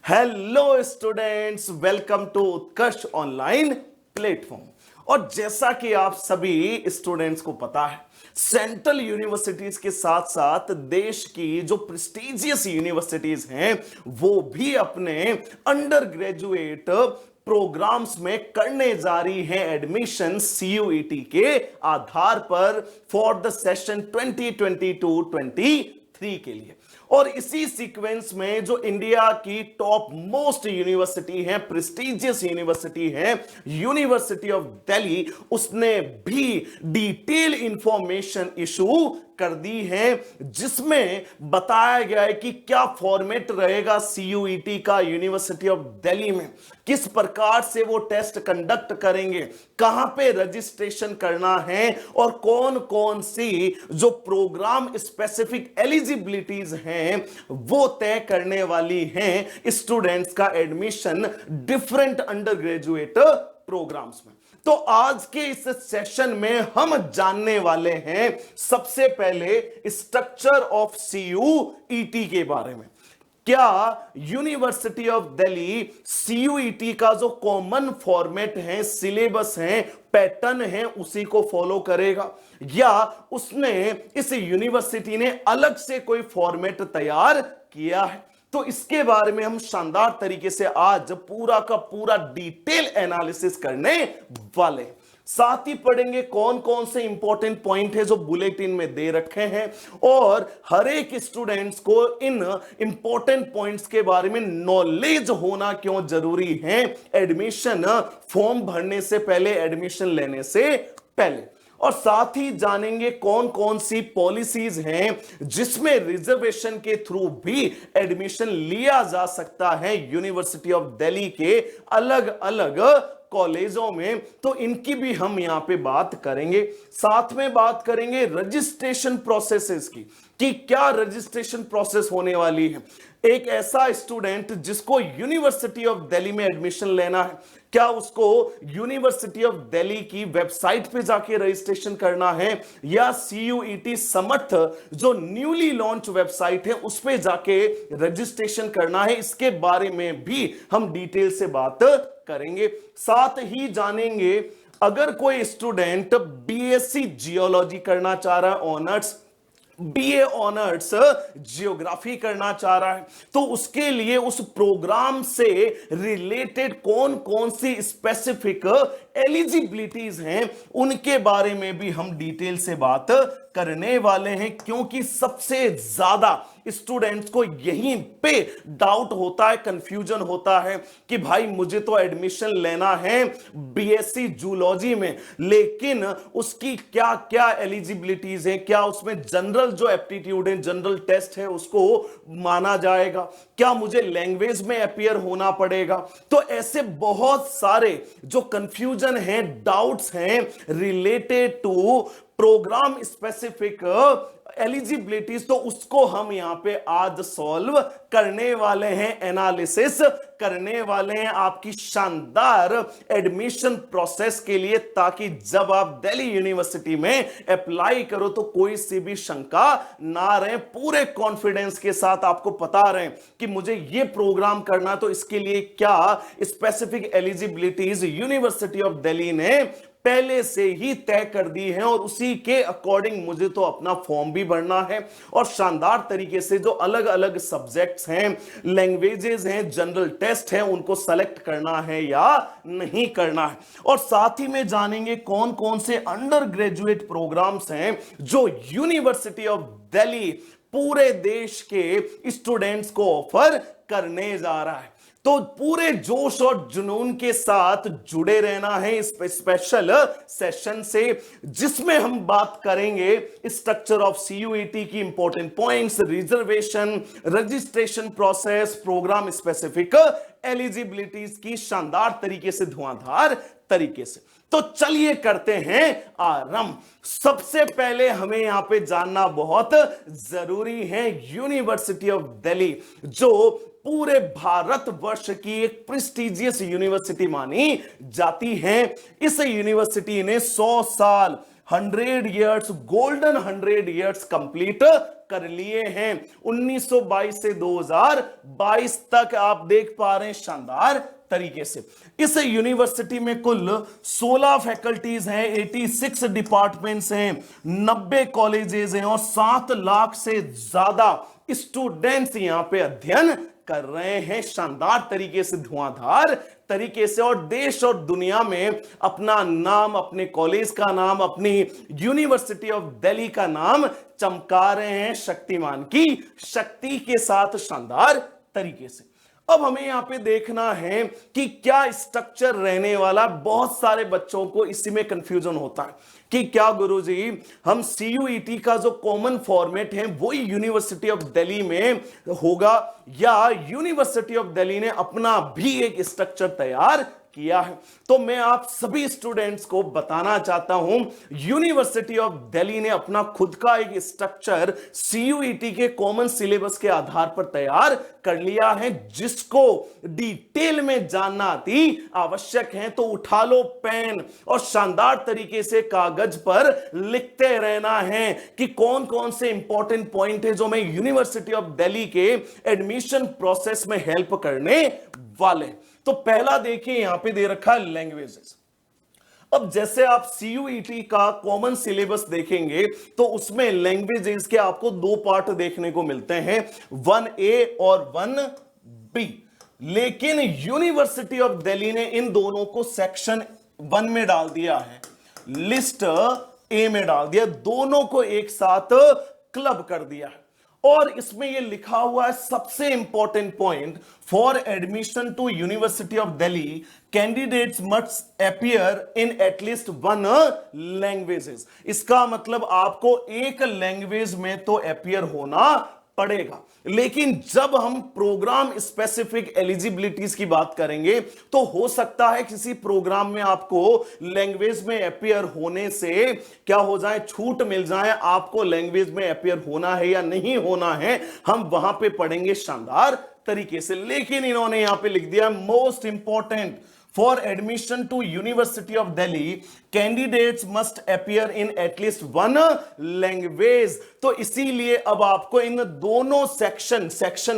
Hello students, welcome to Utkarsh online platform. और जैसा कि आप सभी स्टूडेंट्स को पता है, सेंट्रल यूनिवर्सिटीज के साथ साथ देश की जो प्रेस्टिजियस यूनिवर्सिटीज हैं वो भी अपने अंडर ग्रेजुएट प्रोग्राम्स में करने जा रही हैं एडमिशन सीयूईटी के आधार पर फॉर द सेशन 2022-23 के लिए। और इसी सीक्वेंस में जो इंडिया की टॉप मोस्ट यूनिवर्सिटी है, प्रेस्टिजियस यूनिवर्सिटी है, यूनिवर्सिटी ऑफ दिल्ली, उसने भी डिटेल इंफॉर्मेशन इशू कर दी है जिसमें बताया गया है कि क्या फॉर्मेट रहेगा सीयूईटी का यूनिवर्सिटी ऑफ दिल्ली में, किस प्रकार से वो टेस्ट कंडक्ट करेंगे, कहां पे रजिस्ट्रेशन करना है और कौन कौन सी जो प्रोग्राम स्पेसिफिक एलिजिबिलिटीज हैं वो तय करने वाली हैं स्टूडेंट्स का admission different under graduate programs में। तो आज के इस सेशन में हम जानने वाले हैं सबसे पहले स्ट्रक्चर ऑफ सीयूईटी के बारे में। क्या यूनिवर्सिटी ऑफ दिल्ली सीयूईटी का जो कॉमन फॉर्मेट है, सिलेबस है, पैटर्न है, उसी को फॉलो करेगा या उसने इस यूनिवर्सिटी ने अलग से कोई फॉर्मेट तैयार किया है? तो इसके बारे में हम शानदार तरीके से आज पूरा का पूरा डिटेल एनालिसिस करने वाले। साथ ही पढ़ेंगे कौन कौन से इंपॉर्टेंट पॉइंट है जो बुलेटिन में दे रखे हैं और हर एक स्टूडेंट्स को इन इंपॉर्टेंट पॉइंट्स के बारे में नॉलेज होना क्यों जरूरी है एडमिशन फॉर्म भरने से पहले, एडमिशन लेने से पहले। और साथ ही जानेंगे कौन कौन सी पॉलिसीज हैं जिसमें रिजर्वेशन के थ्रू भी एडमिशन लिया जा सकता है यूनिवर्सिटी ऑफ दिल्ली के अलग अलग कॉलेजों में। तो इनकी भी हम यहां पे बात करेंगे। साथ में बात करेंगे रजिस्ट्रेशन प्रोसेसेस की कि क्या रजिस्ट्रेशन प्रोसेस होने वाली है। एक ऐसा स्टूडेंट जिसको यूनिवर्सिटी ऑफ दिल्ली में एडमिशन लेना है, क्या उसको यूनिवर्सिटी ऑफ दिल्ली की वेबसाइट पे जाके रजिस्ट्रेशन करना है या सीयूईटी समर्थ जो न्यूली लॉन्च वेबसाइट है उस पे जाके रजिस्ट्रेशन करना है? इसके बारे में भी हम डिटेल से बात करेंगे। साथ ही जानेंगे अगर कोई स्टूडेंट बीएससी जियोलॉजी करना चाह रहा है, ऑनर्स बीए ऑनर्स जियोग्राफी करना चाह रहा है, तो उसके लिए उस प्रोग्राम से रिलेटेड कौन कौन सी स्पेसिफिक एलिजिबिलिटीज हैं उनके बारे में भी हम डिटेल से बात करने वाले हैं। क्योंकि सबसे ज्यादा स्टूडेंट्स को यहीं पे डाउट होता है, कंफ्यूजन होता है कि भाई मुझे तो एडमिशन लेना है बीएससी जूलॉजी में, लेकिन उसकी क्या क्या एलिजिबिलिटीज हैं, क्या उसमें जनरल जो एप्टीट्यूड है, जनरल टेस्ट है उसको माना जाएगा, क्या मुझे लैंग्वेज में अपीयर होना पड़ेगा? तो ऐसे बहुत सारे जो कंफ्यूजन है, डाउट्स हैं related to program specific eligibilities, तो उसको हम यहां पे आज सॉल्व करने वाले हैं, एनालिसिस करने वाले हैं आपकी शानदार एडमिशन प्रोसेस के लिए, ताकि जब आप दिल्ली यूनिवर्सिटी में अप्लाई करो तो कोई सी भी शंका ना रहे, पूरे कॉन्फिडेंस के साथ आपको पता रहे कि मुझे ये प्रोग्राम करना, तो इसके लिए क्या specific eligibilities university of Delhi ने पहले से ही तय कर दी है और उसी के अकॉर्डिंग मुझे तो अपना फॉर्म भी भरना है और शानदार तरीके से जो अलग अलग सब्जेक्ट्स हैं, लैंग्वेजेस हैं, जनरल टेस्ट हैं, उनको सेलेक्ट करना है या नहीं करना है। और साथ ही में जानेंगे कौन कौन से अंडर ग्रेजुएट प्रोग्राम्स हैं जो यूनिवर्सिटी ऑफ दिल्ली पूरे देश के स्टूडेंट्स को ऑफर करने जा रहा है। तो पूरे जोश और जुनून के साथ जुड़े रहना है इस स्पेशल सेशन से, जिसमें हम बात करेंगे स्ट्रक्चर ऑफ सीयूईटी की important points, reservation, registration process, program specific eligibilities की शानदार तरीके से, धुआंधार तरीके से। तो चलिए करते हैं आरंभ। सबसे पहले हमें यहां पे जानना बहुत जरूरी है यूनिवर्सिटी ऑफ दिल्ली जो पूरे भारतवर्ष की एक प्रेस्टिजियस यूनिवर्सिटी मानी जाती है। इस यूनिवर्सिटी ने 100 साल 100 इयर्स, गोल्डन 100 इयर्स कंप्लीट कर लिए हैं। 1922 से 2022 तक आप देख पा रहे हैं शानदार तरीके से। इस यूनिवर्सिटी में कुल 16 फैकल्टीज हैं, 86 डिपार्टमेंट्स हैं, 90 कॉलेजेस हैं और 7 लाख से ज्यादा स्टूडेंट्स यहां पे अध्ययन कर रहे हैं शानदार तरीके से, धुआंधार तरीके से, और देश और दुनिया में अपना नाम, अपने कॉलेज का नाम, अपनी यूनिवर्सिटी ऑफ दिल्ली का नाम चमका रहे हैं शक्तिमान की शक्ति के साथ शानदार तरीके से। अब हमें यहां पे देखना है कि क्या स्ट्रक्चर रहने वाला। बहुत सारे बच्चों को इसी में कंफ्यूजन होता है कि क्या गुरुजी हम CUET का जो कॉमन फॉर्मेट है वही यूनिवर्सिटी ऑफ दिल्ली में होगा या यूनिवर्सिटी ऑफ दिल्ली ने अपना भी एक स्ट्रक्चर तैयार किया है। तो मैं आप सभी स्टूडेंट्स को बताना चाहता हूं यूनिवर्सिटी ऑफ दिल्ली ने अपना खुद का एक स्ट्रक्चर CUET के कॉमन सिलेबस के आधार पर तैयार कर लिया है। जिसको डिटेल में जानना अति आवश्यक है तो उठा लो पेन और शानदार तरीके से कागज पर लिखते रहना है कि कौन कौन से इंपॉर्टेंट पॉइंट है जो मैं यूनिवर्सिटी ऑफ दिल्ली के एडमिशन प्रोसेस में हेल्प करने वाले। तो पहला देखिए यहां पे दे रखा है लैंग्वेजेस। अब जैसे आप CUET का कॉमन सिलेबस देखेंगे तो उसमें लैंग्वेजेस के आपको 2 पार्ट देखने को मिलते हैं, 1A और 1B। लेकिन यूनिवर्सिटी ऑफ दिल्ली ने इन दोनों को सेक्शन 1 में डाल दिया है, लिस्ट A में डाल दिया, दोनों को एक साथ क्लब कर दिया है। और इसमें यह लिखा हुआ है सबसे important point, for admission to university of Delhi candidates must appear in at least 1 languages. इसका मतलब आपको एक लैंग्वेज में तो अपीयर होना पड़ेगा। लेकिन जब हम प्रोग्राम स्पेसिफिक एलिजिबिलिटीज की बात करेंगे तो हो सकता है किसी प्रोग्राम में आपको लैंग्वेज में अपीयर होने से क्या हो जाए, छूट मिल जाए, आपको लैंग्वेज में अपीयर होना है या नहीं होना है, हम वहां पे पढ़ेंगे शानदार तरीके से। लेकिन इन्होंने यहां पे लिख दिया most important, for admission to university of Delhi candidates must appear in at least 1 language. तो इसीलिए अब आपको इन दोनों सेक्शन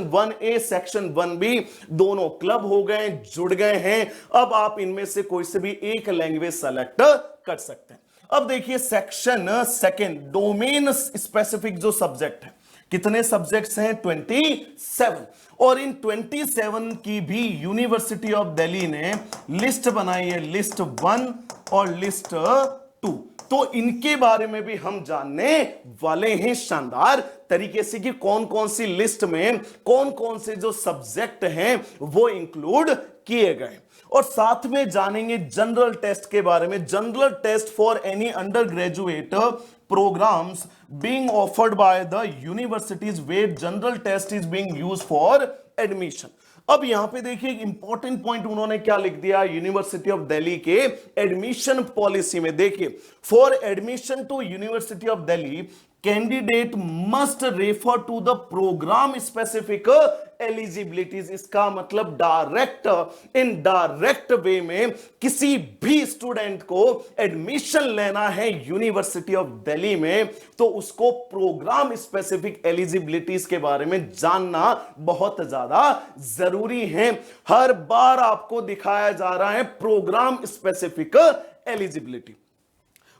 1A सेक्शन 1B दोनों क्लब हो गए, जुड़ गए हैं। अब आप इनमें से कोई से भी एक लैंग्वेज सेलेक्ट कर सकते हैं। अब देखिए सेक्शन 2 डोमेन स्पेसिफिक जो सब्जेक्ट है, कितने सब्जेक्ट्स हैं, 27। और इन 27 की भी यूनिवर्सिटी ऑफ दिल्ली ने लिस्ट बनाई है, लिस्ट 1 और लिस्ट 2। तो इनके बारे में भी हम जानने वाले हैं शानदार तरीके से कि कौन कौन सी लिस्ट में कौन कौन से जो सब्जेक्ट हैं वो इंक्लूड किए गए। और साथ में जानेंगे जनरल टेस्ट के बारे में, general test for any undergraduate programs being offered by the universities where general test is being used for admission। अब यहां पे देखिए एक इंपॉर्टेंट पॉइंट उन्होंने क्या लिख दिया यूनिवर्सिटी ऑफ दिल्ली के एडमिशन पॉलिसी में। देखिए for admission to university of Delhi candidate must refer to the program specific eligibilities. इसका मतलब डायरेक्ट वे में किसी भी स्टूडेंट को एडमिशन लेना है यूनिवर्सिटी ऑफ दिल्ली में तो उसको प्रोग्राम स्पेसिफिक एलिजिबिलिटीज के बारे में जानना बहुत ज्यादा जरूरी है। हर बार आपको दिखाया जा रहा है program specific eligibility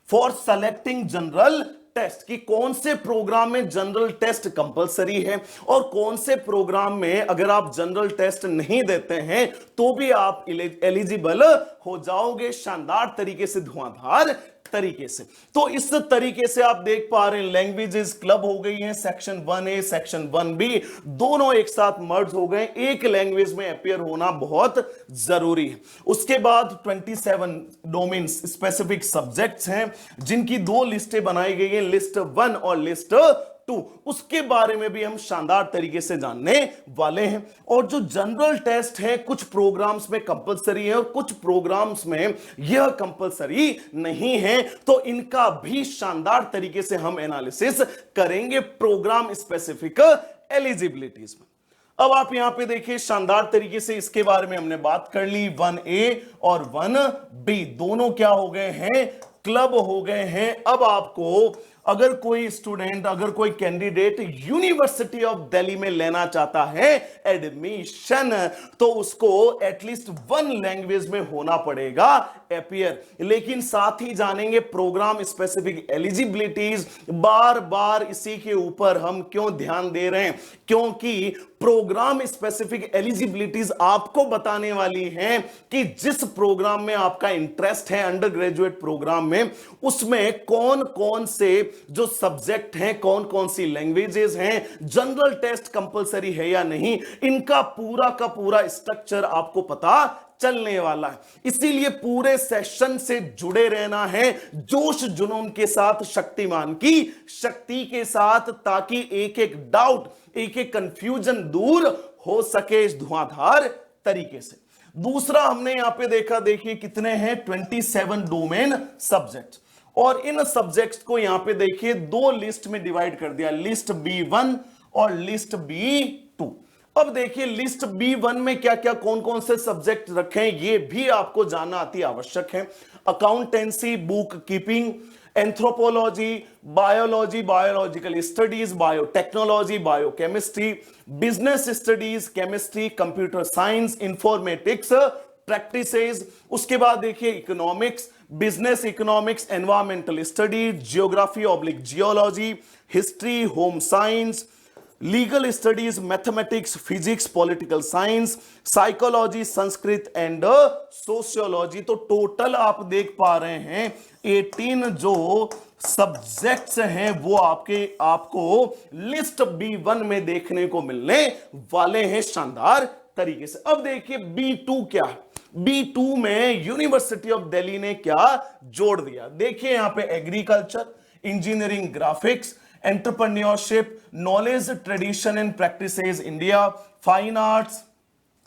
for selecting general test, कि कौन से प्रोग्राम में जनरल टेस्ट कंपलसरी है और कौन से प्रोग्राम में अगर आप जनरल टेस्ट नहीं देते हैं तो भी आप एलिजिबल हो जाओगे शानदार तरीके से, धुआंधार तरीके से। तो इस तरीके से आप देख पा रहे हैं लैंग्वेजेस क्लब हो गई हैं, सेक्शन 1A सेक्शन 1B दोनों एक साथ मर्ज हो गए, एक लैंग्वेज में अपीयर होना बहुत जरूरी है। उसके बाद 27 डोमेन्स स्पेसिफिक सब्जेक्ट्स हैं जिनकी 2 लिस्टें बनाई गई हैं, लिस्ट 1 और लिस्ट 2। उसके बारे में भी हम शानदार तरीके से जानने वाले हैं। और जो जनरल टेस्ट है कुछ प्रोग्राम्स में कंपलसरी है और कुछ प्रोग्राम्स में यह कंपलसरी नहीं है, तो इनका भी शानदार तरीके से हम एनालिसिस करेंगे प्रोग्राम स्पेसिफिक एलिजिबिलिटीज में। अब आप यहां पे देखिए शानदार तरीके से इसके बारे में हमने बात कर ली। 1A और 1B दोनों क्या हो गए हैं, क्लब हो गए हैं। अब आपको अगर कोई स्टूडेंट, अगर कोई कैंडिडेट यूनिवर्सिटी ऑफ दिल्ली में लेना चाहता है एडमिशन, तो उसको एटलीस्ट वन लैंग्वेज में होना पड़ेगा एपियर। लेकिन साथ ही जानेंगे प्रोग्राम स्पेसिफिक एलिजिबिलिटीज। बार बार इसी के ऊपर हम क्यों ध्यान दे रहे हैं, क्योंकि प्रोग्राम स्पेसिफिक एलिजिबिलिटीज आपको बताने वाली हैं कि जिस प्रोग्राम में आपका इंटरेस्ट है, अंडर ग्रेजुएट प्रोग्राम में, उसमें कौन कौन से जो सब्जेक्ट हैं, कौन कौन सी लैंग्वेजेस हैं, जनरल टेस्ट कंपलसरी है या नहीं, इनका पूरा का पूरा स्ट्रक्चर आपको पता चलने वाला है। इसीलिए पूरे सेशन से जुड़े रहना है, जोश जुनून के साथ, शक्तिमान की शक्ति के साथ, ताकि एक एक डाउट, एक एक कंफ्यूजन दूर हो सके इस धुआंधार तरीके से। दूसरा हमने यहां पे देखा, देखिए कितने हैं, 27 डोमेन सब्जेक्ट, और इन सब्जेक्ट्स को यहां पे देखिए दो लिस्ट में डिवाइड कर दिया, लिस्ट B1 और लिस्ट B2। अब देखिए लिस्ट B1 में क्या क्या, कौन कौन से सब्जेक्ट रखे हैं, ये भी आपको जानना अति आवश्यक है। Accountancy, book keeping, anthropology, biology, biological studies, biotechnology, biochemistry, business studies, chemistry, computer science, informatics practices. उसके बाद देखिए economics, business economics, environmental study, geography oblique geology, history, home science, legal studies, mathematics, physics, political science, psychology, Sanskrit and sociology. तो total आप देख पा रहे हैं 18 जो सब्जेक्ट्स हैं वो आपको लिस्ट B1 में देखने को मिलने वाले हैं शानदार तरीके से। अब देखिए B2 क्या है, B2 में यूनिवर्सिटी ऑफ दिल्ली ने क्या जोड़ दिया, देखिए यहां पे agriculture, engineering, graphics, entrepreneurship, knowledge, tradition and practices India, fine arts,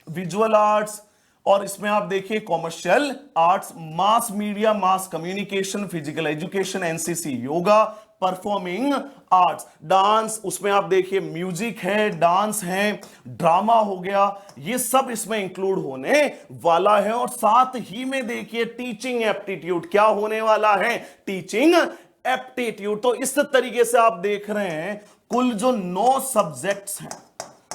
visual arts, और इसमें आप देखिए commercial arts, mass media, mass communication, physical education, NCC, yoga, performing arts, dance, उसमें आप देखिए म्यूजिक है, डांस है, ड्रामा हो गया, ये सब इसमें इंक्लूड होने वाला है। और साथ ही में देखिए टीचिंग एप्टीट्यूड क्या होने वाला है, टीचिंग एप्टीट्यूड। तो इस तरीके से आप देख रहे हैं कुल जो 9 सब्जेक्ट्स हैं,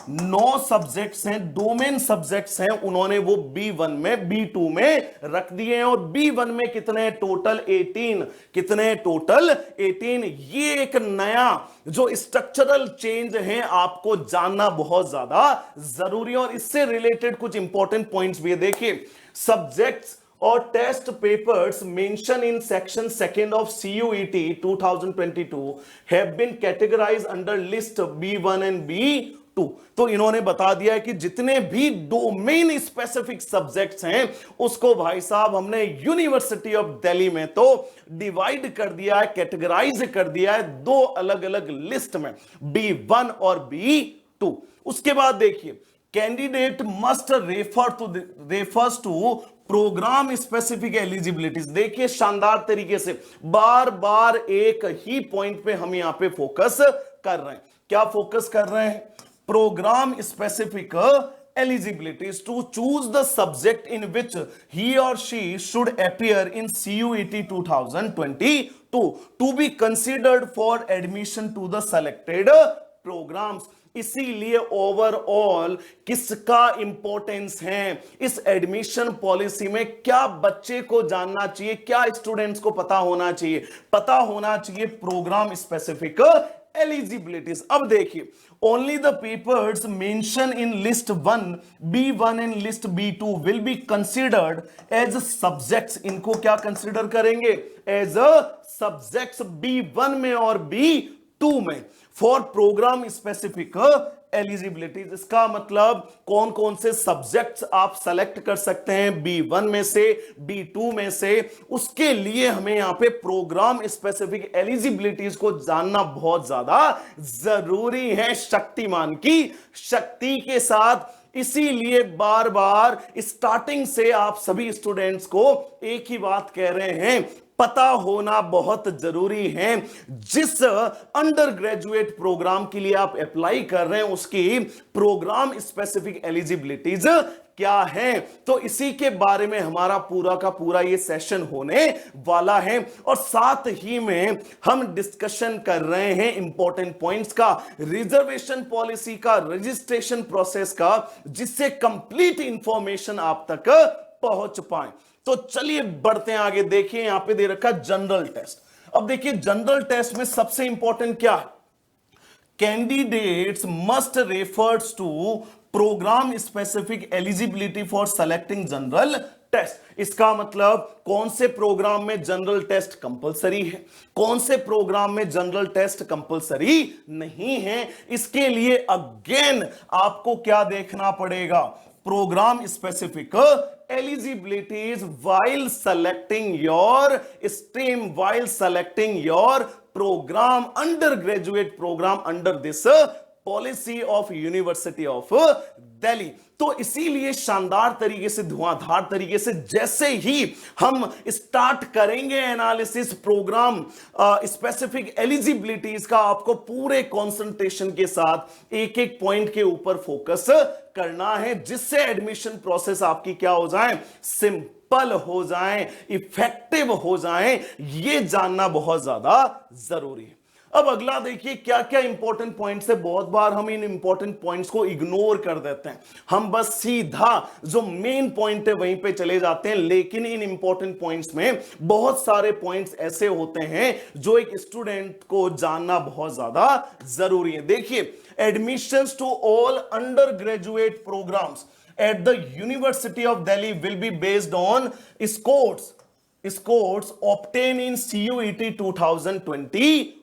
9 सब्जेक्ट्स हैं, डोमेन सब्जेक्ट्स हैं, उन्होंने वो B1 में, B2 में रख दिए हैं। और B1 में कितने टोटल, 18, कितने टोटल 18। ये एक नया जो स्ट्रक्चरल चेंज है आपको जानना बहुत ज्यादा जरूरी है। और इससे रिलेटेड कुछ इंपॉर्टेंट पॉइंट्स भी है, देखिए सब्जेक्ट्स और test papers mention in section 2 of CUET 2022 have been categorized under list B1 and B2। तो इन्होंने बता दिया है कि जितने भी डोमेन स्पेसिफिक सब्जेक्ट्स हैं उसको भाई साहब हमने यूनिवर्सिटी ऑफ दिल्ली में तो डिवाइड कर दिया है, कैटेगराइज कर दिया है दो अलग अलग लिस्ट में, B1 और B2। उसके बाद देखिए candidate must refers to program specific eligibilities. देखिए शानदार तरीके से बार बार एक ही पॉइंट पे हम यहां पे फोकस कर रहे हैं। क्या फोकस कर रहे हैं, program specific eligibilities to choose the subject in which he or she should appear in CUET 2022 to be considered for admission to the selected programs। इसीलिए ओवरऑल किसका इंपॉर्टेंस है इस एडमिशन पॉलिसी में, क्या बच्चे को जानना चाहिए, क्या स्टूडेंट्स को पता होना चाहिए, पता होना चाहिए प्रोग्राम स्पेसिफिक एलिजिबिलिटीज। अब देखिए only the papers mention in list 1 B1 and list B2 will be considered as subjects. इनको क्या कंसिडर करेंगे, एज अ सब्जेक्ट्स B1 में और B2 में फॉर प्रोग्राम स्पेसिफिक एलिजिबिलिटीज। इसका मतलब कौन कौन से सब्जेक्ट्स आप सेलेक्ट कर सकते हैं B1 में से, B2 में से, उसके लिए हमें यहां पे प्रोग्राम स्पेसिफिक एलिजिबिलिटीज को जानना बहुत ज्यादा जरूरी है शक्तिमान की शक्ति के साथ। इसीलिए बार बार स्टार्टिंग से आप सभी स्टूडेंट्स को एक ही बात कह रहे हैं, पता होना बहुत जरूरी है। जिस अंडर ग्रेजुएट प्रोग्राम के लिए आप अप्लाई कर रहे हैं उसकी प्रोग्राम स्पेसिफिक एलिजिबिलिटीज क्या है, तो इसी के बारे में हमारा पूरा का पूरा ये सेशन होने वाला है। और साथ ही में हम डिस्कशन कर रहे हैं इंपॉर्टेंट पॉइंट्स का, रिजर्वेशन पॉलिसी का, रजिस्ट्रेशन प्रोसेस का, जिससे कंप्लीट इंफॉर्मेशन आप तक पहुंच पाए। तो चलिए बढ़ते हैं आगे। देखिए यहां पे दे रखा जनरल टेस्ट। अब देखिए जनरल टेस्ट में सबसे इंपॉर्टेंट क्या है, candidates must refers to program specific eligibility for selecting general test. इसका मतलब कौन से प्रोग्राम में जनरल टेस्ट कंपलसरी है, कौन से प्रोग्राम में जनरल टेस्ट कंपलसरी नहीं है। इसके लिए अगेन आपको क्या देखना पड़ेगा, program specific eligibilities while selecting your stream, while selecting your program, undergraduate program under this policy of university of Delhi. तो इसीलिए शानदार तरीके से, धुआंधार तरीके से जैसे ही हम स्टार्ट करेंगे एनालिसिस प्रोग्राम स्पेसिफिक एलिजिबिलिटीज का, आपको पूरे कंसंट्रेशन के साथ एक एक पॉइंट के ऊपर फोकस करना है, जिससे एडमिशन प्रोसेस आपकी क्या हो जाए, सिंपल हो जाए, इफेक्टिव हो जाए। ये जानना बहुत ज्यादा जरूरी है। अब अगला देखिए क्या क्या इंपॉर्टेंट पॉइंट्स है। बहुत बार हम इन इंपॉर्टेंट पॉइंट्स को इग्नोर कर देते हैं, हम बस सीधा जो मेन पॉइंट है वहीं पे चले जाते हैं। लेकिन इन इंपॉर्टेंट पॉइंट्स में बहुत सारे पॉइंट्स ऐसे होते हैं जो एक स्टूडेंट को जानना बहुत ज्यादा जरूरी है। देखिए, admissions to all under graduate programs at the university of Delhi will be based on scores obtain in CUET 2022।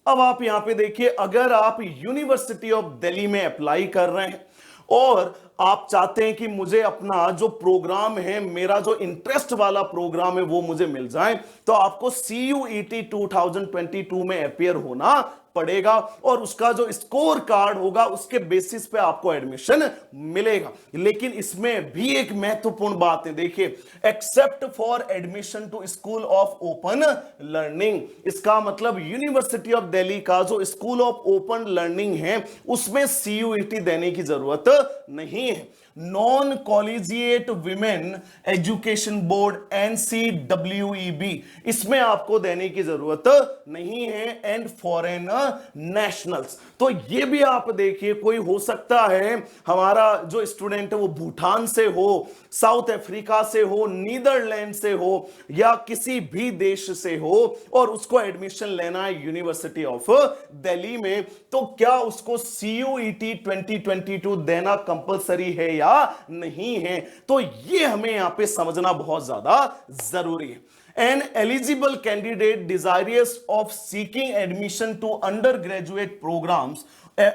अब आप यहां पे देखिए, अगर आप यूनिवर्सिटी ऑफ दिल्ली में अप्लाई कर रहे हैं और आप चाहते हैं कि मुझे अपना जो प्रोग्राम है, मेरा जो इंटरेस्ट वाला प्रोग्राम है वो मुझे मिल जाए, तो आपको CUET 2022 में अपियर होना पड़ेगा और उसका जो स्कोर कार्ड होगा उसके बेसिस पे आपको एडमिशन मिलेगा। लेकिन इसमें भी एक महत्वपूर्ण बात है, देखिए, except for admission to school of open learning. इसका मतलब यूनिवर्सिटी ऑफ दिल्ली का जो स्कूल ऑफ ओपन लर्निंग है उसमें CUET देने की जरूरत नहीं है। Non collegiate women education board NCWEB, इसमें आपको देने की जरूरत नहीं है। एंड फॉरेन नेशनल्स, तो ये भी आप देखिए, कोई हो सकता है हमारा जो स्टूडेंट है वो भूटान से हो, साउथ अफ्रीका से हो, नीदरलैंड से हो, या किसी भी देश से हो और उसको एडमिशन लेना है यूनिवर्सिटी ऑफ दिल्ली में, तो क्या उसको CUET 2022 देना कंपलसरी है या नहीं है? तो ये हमें यहां पे समझना बहुत ज्यादा जरूरी है। An eligible candidate desirous of seeking admission to undergraduate programs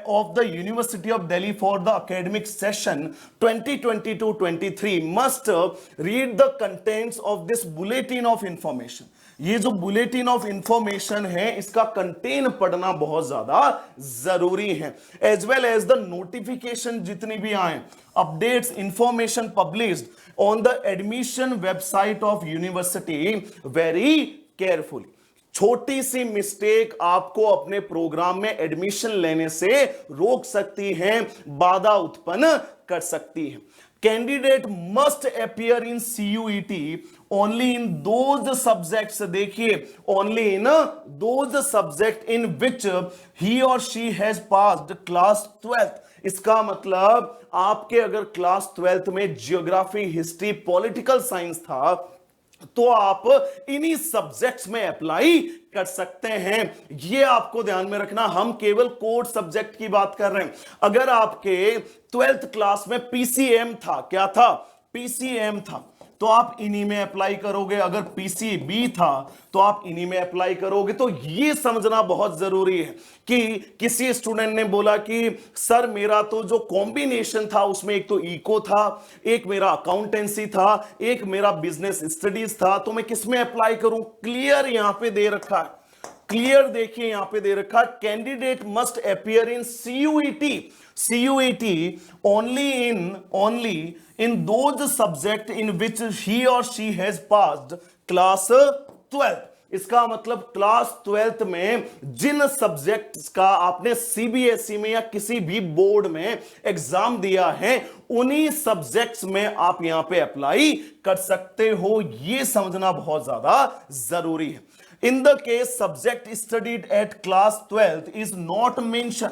of the University of Delhi for the academic session 2022-23 must read the contents of this bulletin of information। ये जो बुलेटिन ऑफ इंफॉर्मेशन है इसका contain पढ़ना बहुत ज्यादा जरूरी है, as well as the notification जितनी भी आए, updates, information published on the admission website of university very carefully. छोटी सी मिस्टेक आपको अपने प्रोग्राम में एडमिशन लेने से रोक सकती है, बाधा उत्पन्न कर सकती है। Candidate must appear in CUET only in those subjects, देखिए, only in those subject in which he और she has passed class 12th। इसका मतलब आपके अगर क्लास 12th में जियोग्राफी, हिस्ट्री, पॉलिटिकल साइंस था तो आप इन्हीं सब्जेक्ट्स में अप्लाई कर सकते हैं। ये आपको ध्यान में रखना, हम केवल कोर सब्जेक्ट की बात कर रहे हैं। अगर आपके 12th क्लास में PCM था, क्या था? PCM था, तो आप इन्हीं में अप्लाई करोगे। अगर PCB था तो आप इन्हीं में अप्लाई करोगे। तो ये समझना बहुत जरूरी है कि किसी स्टूडेंट ने बोला कि सर मेरा तो जो कॉम्बिनेशन था उसमें एक तो इको था, एक मेरा अकाउंटेंसी था, एक मेरा बिजनेस स्टडीज था, तो मैं किस में अप्लाई करूं? क्लियर यहां पे दे रखा है, क्लियर देखिए यहां पे दे रखा, candidate must appear in CUET only in those subject in which he or she has passed class twelfth, इसका मतलब क्लास ट्वेल्थ में जिन सब्जेक्ट्स का आपने सीबीएसई में या किसी भी बोर्ड में एग्जाम दिया है, उन्हीं सब्जेक्ट्स में आप यहां पे अप्लाई कर सकते हो। यह समझना बहुत ज्यादा जरूरी है। In the case subject studied at class twelfth is not mention.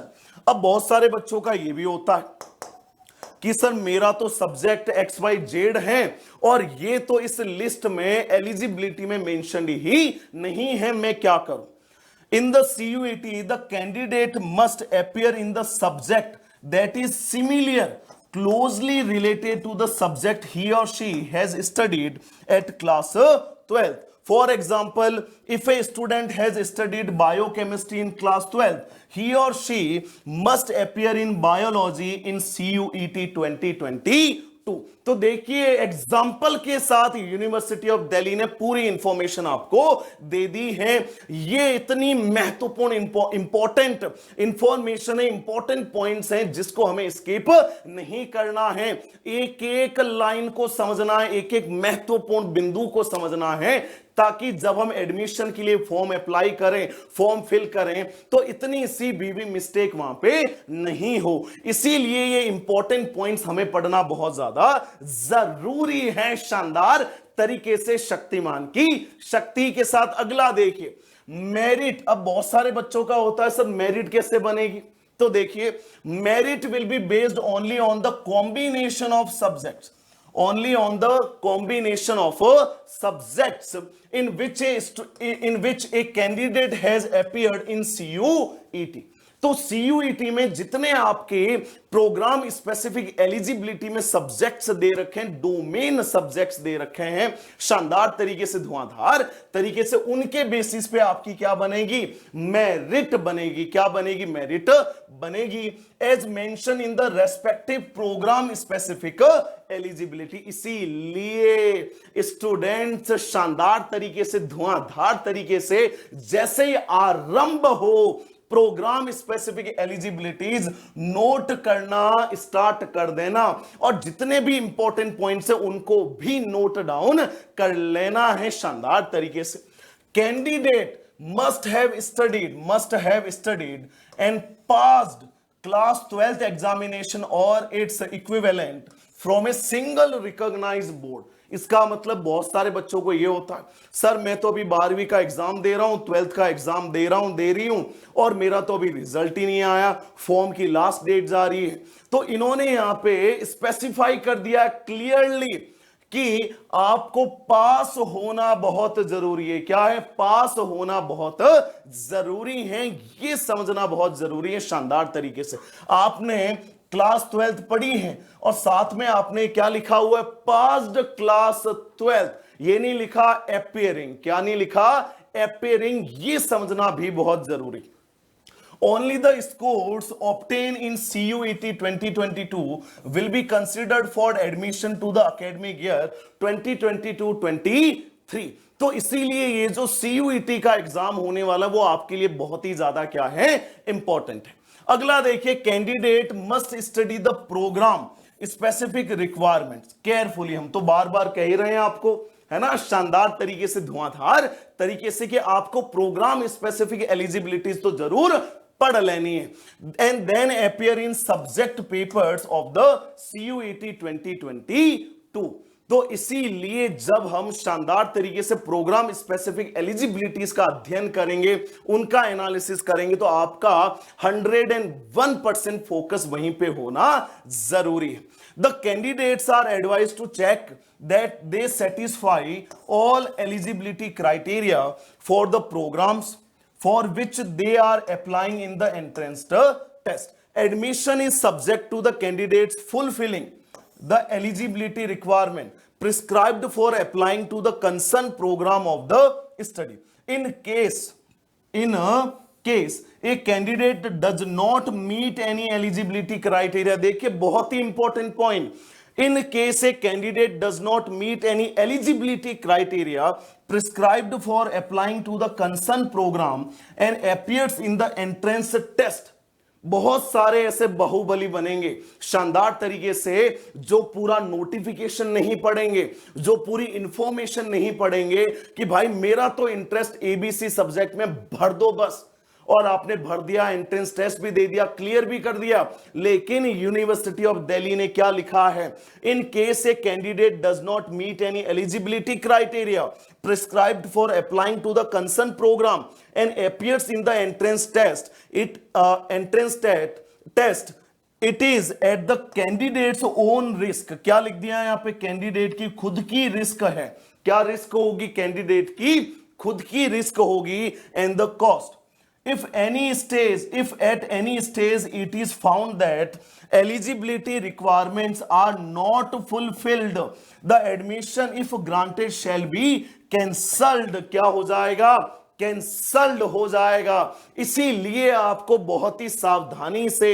अब बहुत सारे बच्चों का यह भी होता है कि सर मेरा तो सब्जेक्ट एक्स वाई जेड है और ये तो इस लिस्ट में एलिजिबिलिटी में मेंशन ही नहीं है, मैं क्या करूं? In the CUET the candidate must appear in the subject that is similar closely related to the subject he or she has studied at class 12th. For example, if a student has studied biochemistry in class 12, he or she must appear in biology in CUET 2022. तो देखिए example के साथ university of Delhi ने पूरी information आपको दे दी है। ये इतनी महत्वपूर्ण इंपॉर्टेंट इंफॉर्मेशन है, इंपॉर्टेंट पॉइंट्स हैं जिसको हमें स्किप नहीं करना है। एक एक लाइन को समझना है, एक एक महत्वपूर्ण बिंदु को समझना है, ताकि जब हम एडमिशन के लिए फॉर्म अप्लाई करें, फॉर्म फिल करें, तो इतनी सी भी मिस्टेक वहां पे नहीं हो। इसीलिए ये इंपॉर्टेंट पॉइंट्स हमें पढ़ना बहुत ज्यादा जरूरी है। शानदार तरीके से शक्तिमान की शक्ति के साथ अगला देखिए, मेरिट। अब बहुत सारे बच्चों का होता है सर मेरिट कैसे बनेगी? तो देखिए, merit will be based only on the combination of subjects, only on the combination of subjects in which a candidate has appeared in CUET. तो सीयूईटी में जितने आपके प्रोग्राम स्पेसिफिक एलिजिबिलिटी में सब्जेक्ट्स दे रखे हैं, डोमेन सब्जेक्ट्स दे रखे हैं, शानदार तरीके से, धुआंधार तरीके से, उनके बेसिस पे आपकी क्या बनेगी? मेरिट बनेगी। क्या बनेगी? मेरिट बनेगी। As mention in the respective program specific eligibility. इसीलिए स्टूडेंट्स शानदार तरीके से, धुआंधार तरीके से जैसे ही आरंभ हो प्रोग्राम स्पेसिफिक एलिजिबिलिटीज नोट करना स्टार्ट कर देना, और जितने भी इंपॉर्टेंट पॉइंट्स हैं उनको भी नोट डाउन कर लेना है शानदार तरीके से। Candidate must have studied and passed class 12th examination और its equivalent from a single recognised board. इसका मतलब बहुत सारे बच्चों को यह होता है, सर मैं तो अभी 12वीं का एग्जाम दे रहा हूं, 12th का एग्जाम दे रही हूं, और मेरा तो अभी रिजल्ट ही नहीं आया, फॉर्म की लास्ट डेट जा रही है। तो इन्होंने यहां पे स्पेसिफाई कर दिया क्लियरली कि आपको पास होना बहुत जरूरी है। क्या है? पास होना बहुत जरूरी है। यह समझना बहुत जरूरी है शानदार तरीके से। आपने क्लास 12th पढ़ी है और साथ में आपने क्या लिखा हुआ है? Passed class 12th। ये नहीं लिखा अपीयरिंग। क्या नहीं लिखा? अपीयरिंग। ये समझना भी बहुत जरूरी। Only the scores obtained in CUET 2022 will be considered for admission to the academic year 2022-23। तो इसीलिए ये जो CUET का एग्जाम होने वाला वो आपके लिए बहुत ही ज्यादा क्या है? इंपॉर्टेंट है। अगला देखिए, candidate must study the program specific requirements carefully. हम तो बार बार कह ही रहे हैं आपको, है ना, शानदार तरीके से, धुआंधार तरीके से, कि आपको प्रोग्राम स्पेसिफिक एलिजिबिलिटीज तो जरूर पढ़ लेनी है। And then appear in subject papers of the CUET 2022। तो इसीलिए जब हम शानदार तरीके से प्रोग्राम स्पेसिफिक एलिजिबिलिटीज का अध्ययन करेंगे, उनका एनालिसिस करेंगे, तो आपका 101% फोकस वहीं पे होना जरूरी है। The candidates are advised to check that they satisfy all eligibility criteria for the programs for which they are applying in the entrance test. Admission is subject to the candidates fulfilling the eligibility requirement prescribed for applying to the concerned program of the study. In a case a candidate does not meet any eligibility criteria, देखिए बहुत ही important point, in case a candidate does not meet any eligibility criteria prescribed for applying to the concerned program and appears in the entrance test बहुत सारे ऐसे बाहुबली बनेंगे शानदार तरीके से, जो पूरा नोटिफिकेशन नहीं पढ़ेंगे, जो पूरी इंफॉर्मेशन नहीं पढ़ेंगे कि भाई मेरा तो इंटरेस्ट एबीसी सब्जेक्ट में, भर दो बस। और आपने भर दिया, एंट्रेंस टेस्ट भी दे दिया, क्लियर भी कर दिया, लेकिन यूनिवर्सिटी ऑफ दिल्ली ने क्या लिखा है, in case a candidate does not meet any eligibility criteria prescribed for applying to the concern program and appears in the entrance test it is at the candidates own risk. क्या लिख दिया यहां पे, candidate की खुद की risk है। क्या रिस्क होगी, कैंडिडेट की खुद की रिस्क होगी, and the cost. If at any stage it is found that eligibility requirements are not fulfilled, the admission if granted shall be cancelled। क्या हो जाएगा, कैंसल्ड हो जाएगा। इसीलिए आपको बहुत ही सावधानी से,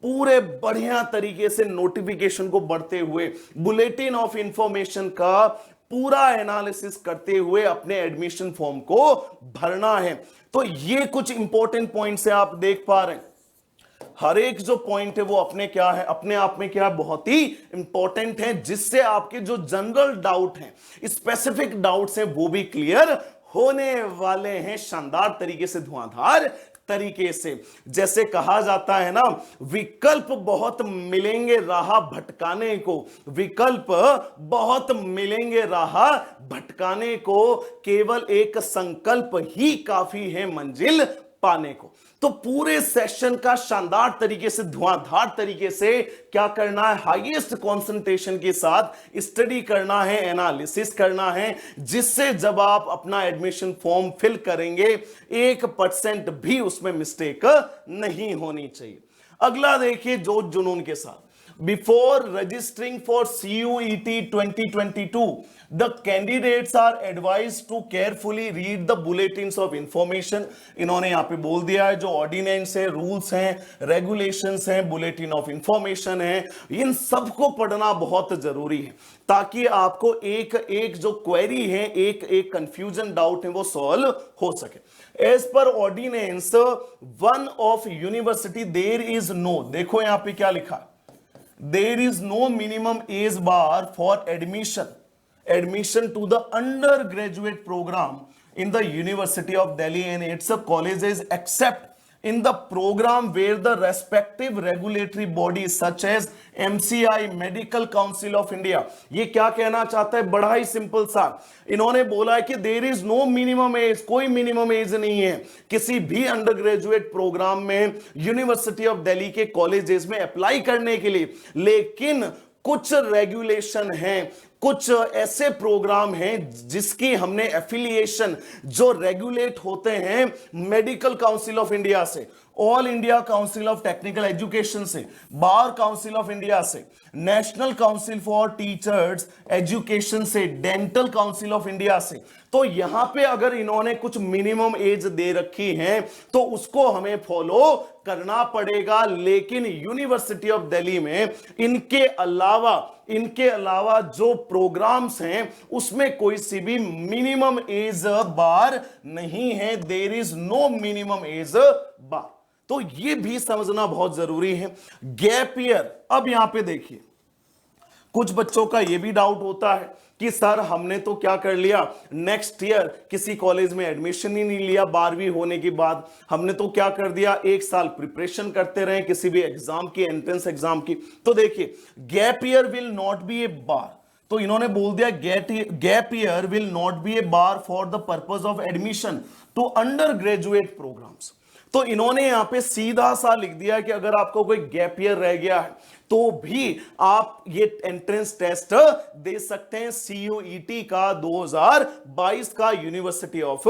पूरे बढ़िया तरीके से नोटिफिकेशन को बढ़ते हुए, बुलेटिन ऑफ इंफॉर्मेशन का पूरा एनालिसिस करते हुए अपने एडमिशन फॉर्म को भरना है। तो ये कुछ इंपॉर्टेंट पॉइंट्स है, आप देख पा रहे हैं। हर एक जो पॉइंट है वो अपने क्या है, अपने आप में क्या है, बहुत ही इंपॉर्टेंट है, जिससे आपके जो जनरल डाउट हैं, स्पेसिफिक डाउट्स हैं, वो भी क्लियर होने वाले हैं शानदार तरीके से, धुआंधार तरीके से। जैसे कहा जाता है ना, विकल्प बहुत मिलेंगे राह भटकाने को, विकल्प बहुत मिलेंगे राह भटकाने को, केवल एक संकल्प ही काफी है मंजिल पाने को। तो पूरे सेशन का शानदार तरीके से, धुआंधार तरीके से क्या करना है, हाईएस्ट कंसंट्रेशन के साथ स्टडी करना है, एनालिसिस करना है, जिससे जब आप अपना एडमिशन फॉर्म फिल करेंगे 1% भी उसमें मिस्टेक नहीं होनी चाहिए। अगला देखिए, जोश जुनून के साथ, before registering for CUET 2022 the candidates are advised to carefully read the bulletins of information। इन्होंने यहां पे बोल दिया है, जो ऑर्डिनेंस है, रूल्स हैं, रेगुलेशंस हैं, बुलेटिन ऑफ इंफॉर्मेशन है, इन सबको पढ़ना बहुत जरूरी है, ताकि आपको एक एक जो क्वेरी है, एक एक कंफ्यूजन डाउट है, वो सॉल्व हो सके। As per ordinance 1 of university there is no, देखो यहां पे क्या लिखा है, there is no minimum age bar for admission to the undergraduate program in the University of Delhi and its colleges, except in the program where the respective regulatory bodies such as MCI, Medical Council of India। ये क्या कहना चाहता है, बड़ा ही simple सा, इन्होंने बोला है कि there is no minimum age, कोई मिनिमम एज नहीं है किसी भी अंडर ग्रेजुएट प्रोग्राम में यूनिवर्सिटी ऑफ दिल्ली के कॉलेजेस में अप्लाई करने के लिए, लेकिन कुछ रेगुलेशन हैं, कुछ ऐसे प्रोग्राम हैं जिसकी हमने एफिलिएशन, जो रेगुलेट होते हैं मेडिकल काउंसिल ऑफ इंडिया से, all India council of technical education से, बार काउंसिल ऑफ इंडिया से, national council for teachers education से, डेंटल काउंसिल ऑफ इंडिया से। तो यहां पे अगर इन्होंने कुछ मिनिमम एज दे रखी है तो उसको हमें फॉलो करना पड़ेगा। लेकिन यूनिवर्सिटी ऑफ दिल्ली में इनके अलावा जो प्रोग्राम्स हैं उसमें कोई सी भी मिनिमम एज बार नहीं है, there is no minimum age bar. तो ये भी समझना बहुत जरूरी है। गैप ईयर, अब यहां पे देखिए, कुछ बच्चों का यह भी डाउट होता है कि सर हमने तो क्या कर लिया, नेक्स्ट ईयर किसी कॉलेज में एडमिशन ही नहीं लिया, 12वीं होने के बाद हमने तो क्या कर दिया, 1 साल प्रिपरेशन करते रहे किसी भी एग्जाम की, एंट्रेंस एग्जाम की। तो देखिए, gap year will not be a bar, तो इन्होंने बोल दिया gap year will not be a bar for the purpose of admission to under graduate programs. तो इन्होंने यहां पे सीधा सा लिख दिया कि अगर आपको कोई गैप ईयर रह गया है तो भी आप ये एंट्रेंस टेस्ट दे सकते हैं CUET का 2022 का यूनिवर्सिटी ऑफ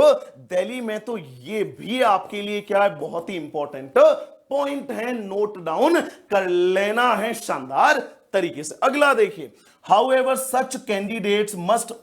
दिल्ली में। तो ये भी आपके लिए क्या है, बहुत ही इंपॉर्टेंट पॉइंट है, नोट डाउन कर लेना है शानदार तरीके से। अगला देखिए, however such candidates must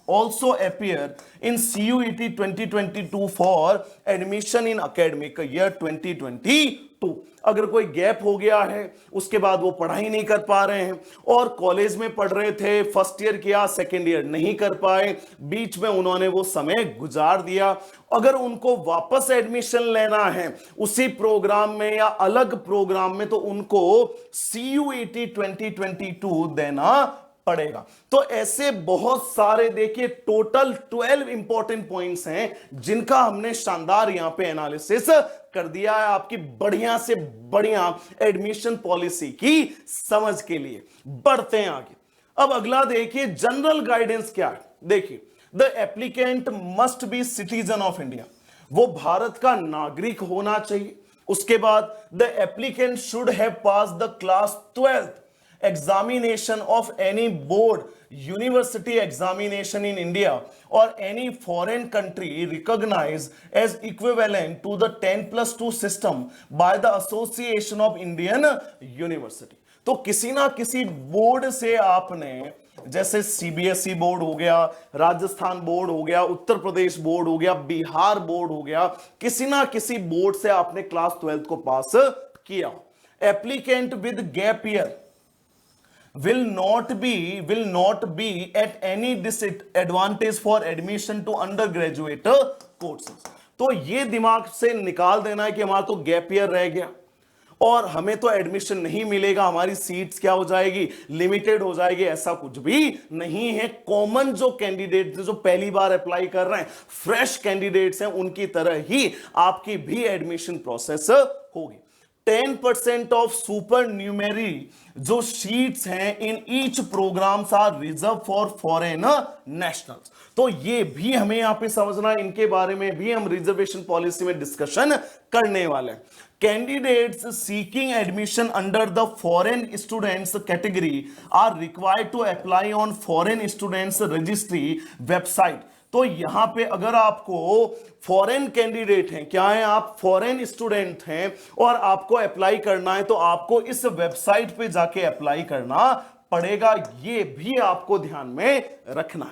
also appear in CUET 2022 for admission in academic year 2022। अगर कोई गैप हो गया है, उसके बाद वो पढ़ाई नहीं कर पा रहे हैं और कॉलेज में पढ़ रहे थे, फर्स्ट ईयर किया, सेकेंड ईयर नहीं कर पाए, बीच में उन्होंने वो समय गुजार दिया, अगर उनको वापस एडमिशन लेना है उसी प्रोग्राम में या अलग प्रोग्राम में, तो उनको CUET 2022 देना पड़ेगा। तो ऐसे बहुत सारे देखिए टोटल 12 इंपॉर्टेंट पॉइंट्स हैं जिनका हमने शानदार यहां पे एनालिसिस कर दिया है आपकी बढ़िया से बढ़िया एडमिशन पॉलिसी की समझ के लिए। बढ़ते हैं आगे। अब अगला देखिए जनरल गाइडेंस क्या है। देखिए the applicant must be citizen of India, वो भारत का नागरिक होना चाहिए। उसके बाद the applicant should have pass the class 12th examination of any board, university examination in India or any foreign country recognized as equivalent to the 10+2 system by the Association of Indian University। तो किसी ना किसी board से आपने, जैसे CBSE board हो गया, Rajasthan board हो गया, उत्तर प्रदेश बोर्ड हो गया, बिहार बोर्ड हो गया, किसी ना किसी बोर्ड से आपने क्लास 12th को पास किया। Applicant with gap year will not be at any disadvantage for admission to undergraduate courses। तो ये दिमाग से निकाल देना है कि हमारा तो गैप ईयर रह गया और हमें तो एडमिशन नहीं मिलेगा, हमारी सीट्स क्या हो जाएगी, लिमिटेड हो जाएगी, ऐसा कुछ भी नहीं है। कॉमन जो कैंडिडेट जो पहली बार अप्लाई कर रहे हैं, फ्रेश कैंडिडेट्स हैं, उनकी तरह ही आपकी भी एडमिशन प्रोसेस होगी। 10% ऑफ सुपर न्यूमेरी जो सीट्स हैं in each programs are reserve for foreign nationals. तो ये भी हमें यहां पे समझना है, इनके बारे में भी हम रिजर्वेशन पॉलिसी में डिस्कशन करने वाले हैं। Candidates seeking admission under the foreign students category are required to apply on foreign students registry website. तो यहां पे अगर आपको फॉरेन कैंडिडेट हैं, क्या है, आप फॉरेन स्टूडेंट हैं और आपको अप्लाई करना है, तो आपको इस वेबसाइट पे जाके अप्लाई करना पड़ेगा। ये भी आपको ध्यान में रखना है।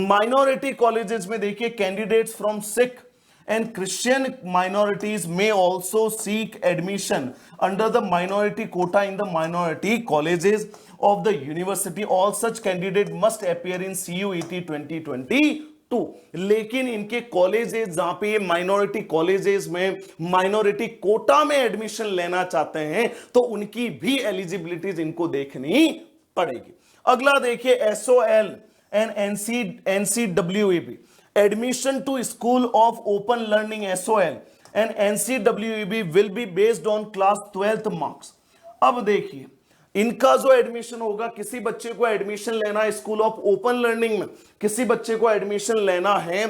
माइनॉरिटी कॉलेजेस में देखिए candidates from Sikh and Christian minorities may also seek admission under the minority quota in the minority colleges of the university। All such candidates must appear in CUET 2022। लेकिन इनके कॉलेजेस जहां पे ये माइनॉरिटी कॉलेजेस में minority quota में admission लेना चाहते हैं, तो उनकी भी एलिजिबिलिटीज इनको देखनी पड़ेगी। अगला देखिए SOL and NCWEB admission to school of open learning SOL and NCWEB will be based on class 12th marks। अब देखिए इनका जो एडमिशन होगा, किसी बच्चे को एडमिशन लेना है स्कूल ऑफ ओपन लर्निंग में, किसी बच्चे को एडमिशन लेना है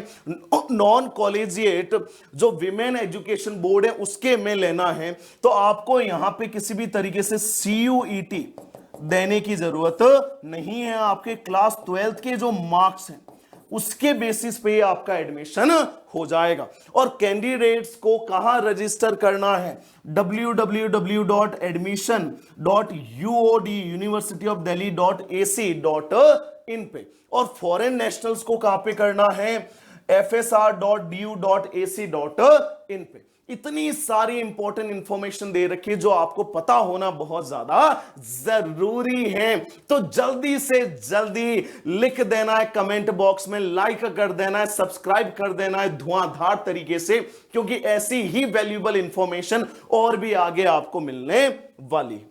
नॉन कॉलेजिएट जो विमेन एजुकेशन बोर्ड है उसके में लेना है, तो आपको यहां पे किसी भी तरीके से CUET देने की जरूरत नहीं है। आपके क्लास 12th के जो मार्क्स हैं उसके बेसिस पे आपका एडमिशन हो जाएगा। और कैंडिडेट्स को कहां रजिस्टर करना है, www.admission.uod.university-of-delhi.ac.in पे। और फॉरेन नेशनल्स को कहां पे करना है, fsr.du.ac.in पे। इतनी सारी इंपॉर्टेंट इंफॉर्मेशन दे रखी है जो आपको पता होना बहुत ज्यादा जरूरी है। तो जल्दी से जल्दी लिख देना है कमेंट बॉक्स में, लाइक कर देना है, सब्सक्राइब कर देना है धुआंधार तरीके से, क्योंकि ऐसी ही वैल्यूएबल इंफॉर्मेशन और भी आगे आपको मिलने वाली।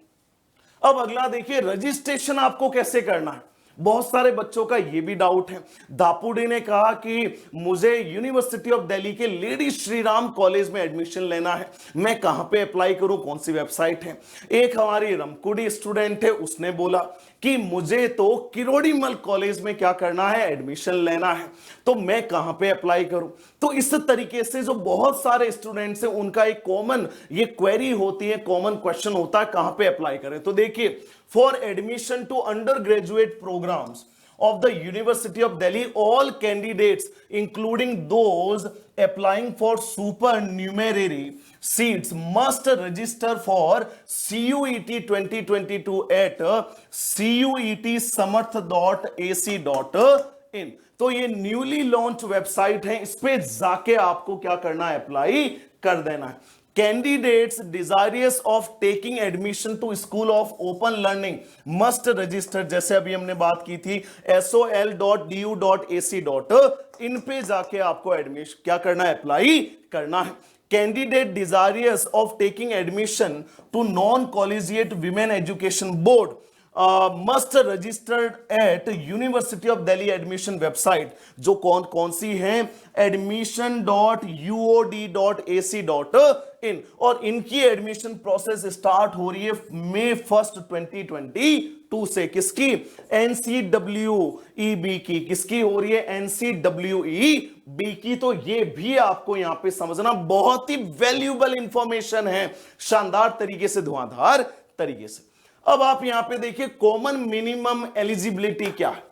अब अगला देखिए रजिस्ट्रेशन आपको कैसे करना है। बहुत सारे बच्चों का यह भी डाउट है। दापुडी ने कहा कि मुझे यूनिवर्सिटी ऑफ दिल्ली के लेडी श्रीराम कॉलेज में एडमिशन लेना है, मैं कहां पे अप्लाई करूं, कौन सी वेबसाइट है। एक हमारी रमकुड़ी स्टूडेंट है, उसने बोला कि मुझे तो किरोड़ीमल कॉलेज में क्या करना है, एडमिशन लेना है, तो मैं कहां पे अप्लाई करूं। तो इस तरीके से जो बहुत सारे स्टूडेंट्स हैं उनका एक कॉमन ये क्वेरी होती है, कॉमन क्वेश्चन होता है कहां पे अप्लाई करें। तो देखिए for admission to undergraduate programs of the University of Delhi, all candidates including those applying for supernumerary seats must register for CUET 2022 at cuetsamarth.ac.in इन। तो ये न्यूली लॉन्च वेबसाइट है, इस पे जाके आपको क्या करना है, अप्लाई कर देना है। Candidates desirous of taking admission to school of open learning must register, जैसे अभी हमने बात की थी sol.du.ac.in पे जाके आपको एडमिशन क्या करना है, अप्लाई करना है। Candidate desirous of taking admission to non collegiate women education board must registered at university of Delhi admission website, जो कौन कौन सी है, admission.uod.ac.in, और इनकी एडमिशन प्रोसेस स्टार्ट हो रही है मई 1 2022 से। किसकी, NCWEB की, किसकी हो रही है, NCWEB की। तो ये भी आपको यहां पे समझना बहुत ही वैल्यूएबल इंफॉर्मेशन है, शानदार तरीके से, धुआंधार तरीके से। अब आप यहां पे देखिए कॉमन मिनिमम एलिजिबिलिटी क्या है,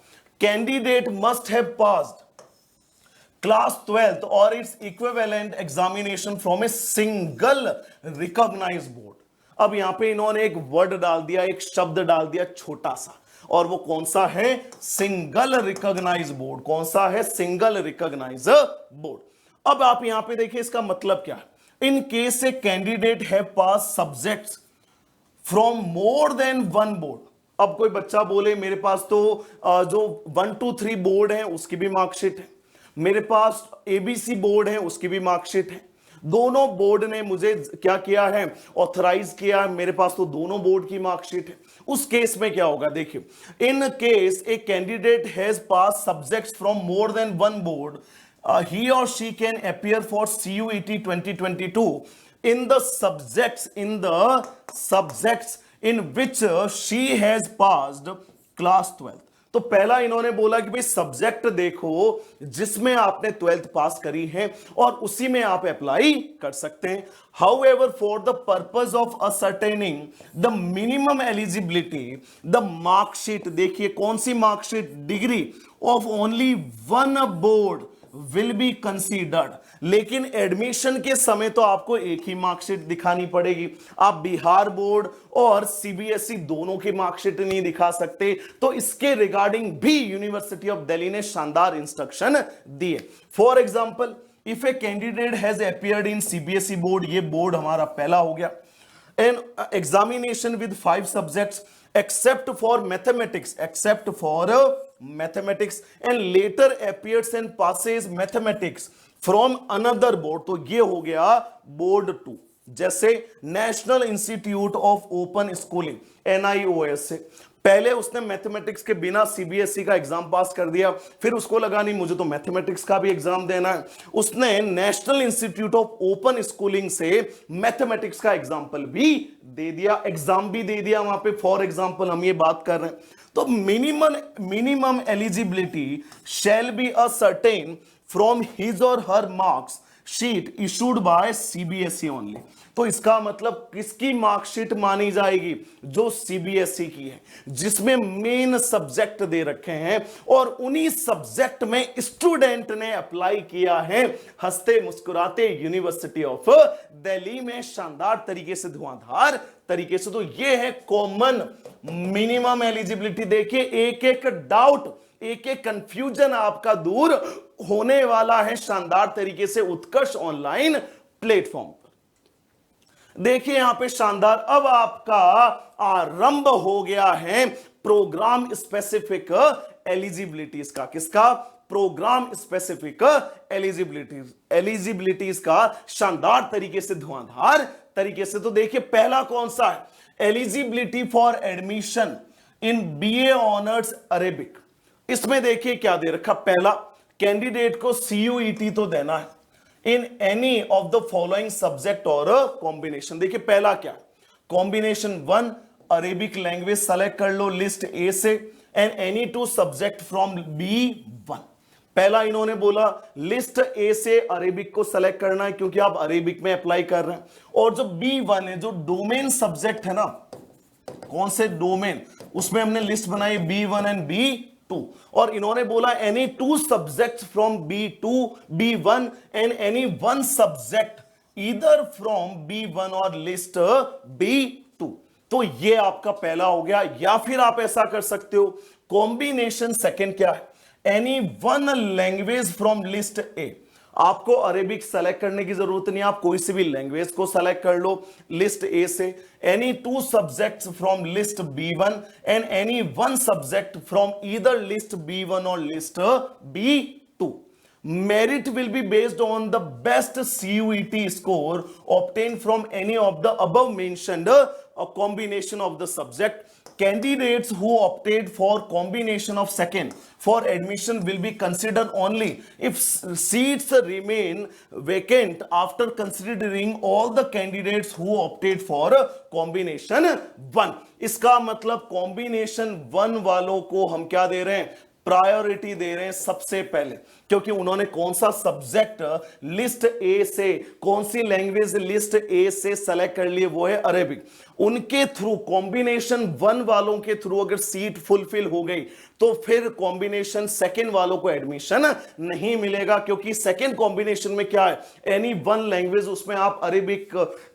candidate must have passed class 12th और its equivalent examination from a single recognised board. अब यहां पे इन्होंने एक वर्ड डाल दिया, एक शब्द डाल दिया छोटा सा, और वो कौन सा है, सिंगल रिकॉग्नाइज्ड बोर्ड। कौन सा है, सिंगल रिकॉग्नाइज्ड बोर्ड। अब आप यहां पे देखिए इसका मतलब क्या है, in case a candidate have pass subjects from more than one board. अब कोई बच्चा बोले मेरे पास तो जो 1 2 3 बोर्ड है उसकी भी मार्कशीट है, मेरे पास एबीसी बोर्ड है उसकी भी मार्कशीट है, दोनों बोर्ड ने मुझे क्या किया है, ऑथराइज किया है, मेरे पास तो दोनों बोर्ड की मार्कशीट है। उस केस में क्या होगा, देखिए, इन case a candidate has pass subjects from more than one board, he or she can appear for CUET 2022 in the subjects in which she has passed class 12। तो पहला इन्होंने बोला कि भाई सब्जेक्ट देखो जिसमें आपने 12th पास करी है और उसी में आप अप्लाई कर सकते हैं। However, for the purpose of ascertaining the minimum eligibility, the marksheet, देखिए कौन सी marksheet, degree of only one board will be considered. लेकिन एडमिशन के समय तो आपको एक ही मार्कशीट दिखानी पड़ेगी, आप बिहार बोर्ड और सीबीएसई दोनों की मार्कशीट नहीं दिखा सकते। तो इसके रिगार्डिंग भी यूनिवर्सिटी ऑफ दिल्ली ने शानदार इंस्ट्रक्शन दिए। For example, if a candidate has appeared in CBSE board, ये बोर्ड हमारा पहला हो गया, an examination with 5 subjects except for mathematics and later appears and passes mathematics from another board, तो ये हो गया बोर्ड 2। जैसे national institute of open schooling NIOS से पहले उसने मैथमेटिक्स के बिना सीबीएसई का एग्जाम पास कर दिया, फिर उसको लगा नहीं मुझे तो मैथमेटिक्स का भी एग्जाम देना है, उसने national institute of open schooling से मैथमेटिक्स का एग्जाम्पल भी दे दिया, एग्जाम भी दे दिया वहां पे। फॉर एग्जाम्पल हम ये बात कर रहे हैं, तो minimum eligibility shall be a certain from his और her marks sheet issued by CBSE only. तो इसका मतलब किसकी मार्कशीट मानी जाएगी, जो सीबीएसई की है, जिसमें मेन सब्जेक्ट दे रखे हैं और उन्हीं सब्जेक्ट में स्टूडेंट ने अप्लाई किया है हंसते मुस्कुराते यूनिवर्सिटी ऑफ दिल्ली में, शानदार तरीके से, धुआंधार तरीके से। तो ये है कॉमन मिनिमम एलिजिबिलिटी। देखिए एक एक डाउट, एक एक कंफ्यूजन आपका दूर होने वाला है शानदार तरीके से उत्कर्ष ऑनलाइन प्लेटफॉर्म पर। देखिए यहां पे शानदार, अब आपका आरंभ हो गया है प्रोग्राम स्पेसिफिक एलिजिबिलिटीज का। किसका, प्रोग्राम स्पेसिफिक एलिजिबिलिटीज का, शानदार तरीके से, धुआंधार तरीके से। तो देखिए पहला कौन सा है, eligibility for admission in BA honours Arabic. इसमें देखिए क्या दे रखा, पहला कैंडिडेट को CUET तो देना है in any of the following subject और कॉम्बिनेशन। देखिए पहला क्या, कॉम्बिनेशन 1 अरेबिक लैंग्वेज सेलेक्ट कर लो लिस्ट ए से, and any 2 subject from B1। पहला इन्होंने बोला लिस्ट ए से अरेबिक को सेलेक्ट करना है क्योंकि आप अरेबिक में अप्लाई कर रहे हैं, और जो B1 है, जो डोमेन सब्जेक्ट है ना, कौन से डोमेन, उसमें हमने लिस्ट बनाई B1 एंड B2, और इन्होंने बोला any 2 subject from B2 B1 and any 1 subject either from B1 और लिस्ट B2। तो ये आपका पहला हो गया। या फिर आप ऐसा कर सकते हो, कॉम्बिनेशन सेकंड क्या है, any one language from list ए। आपको अरेबिक सेलेक्ट करने की जरूरत नहीं, आप कोई सी भी लैंग्वेज को सेलेक्ट कर लो लिस्ट ए से। Any two subjects from list B1 and any one subject from either list B1 और list B2। Merit will be based on the best CUET score obtained from any of the above mentioned a combination of the subject. Candidates who opted for combination of second for admission will be considered only if seats remain vacant after considering all the candidates who opted for combination 1। इसका मतलब combination 1 वालों को हम क्या दे रहे हैं, priority दे रहे हैं सबसे पहले, क्योंकि उन्होंने कौन सा सब्जेक्ट लिस्ट ए से, कौन सी लैंग्वेज लिस्ट ए से सेलेक्ट कर लिए, वो है अरेबिक। उनके थ्रू कॉम्बिनेशन 1 वालों के थ्रू अगर सीट फुलफिल हो गई तो फिर कॉम्बिनेशन सेकंड वालों को एडमिशन नहीं मिलेगा, क्योंकि सेकंड कॉम्बिनेशन में क्या है, एनी वन लैंग्वेज, उसमें आप अरेबिक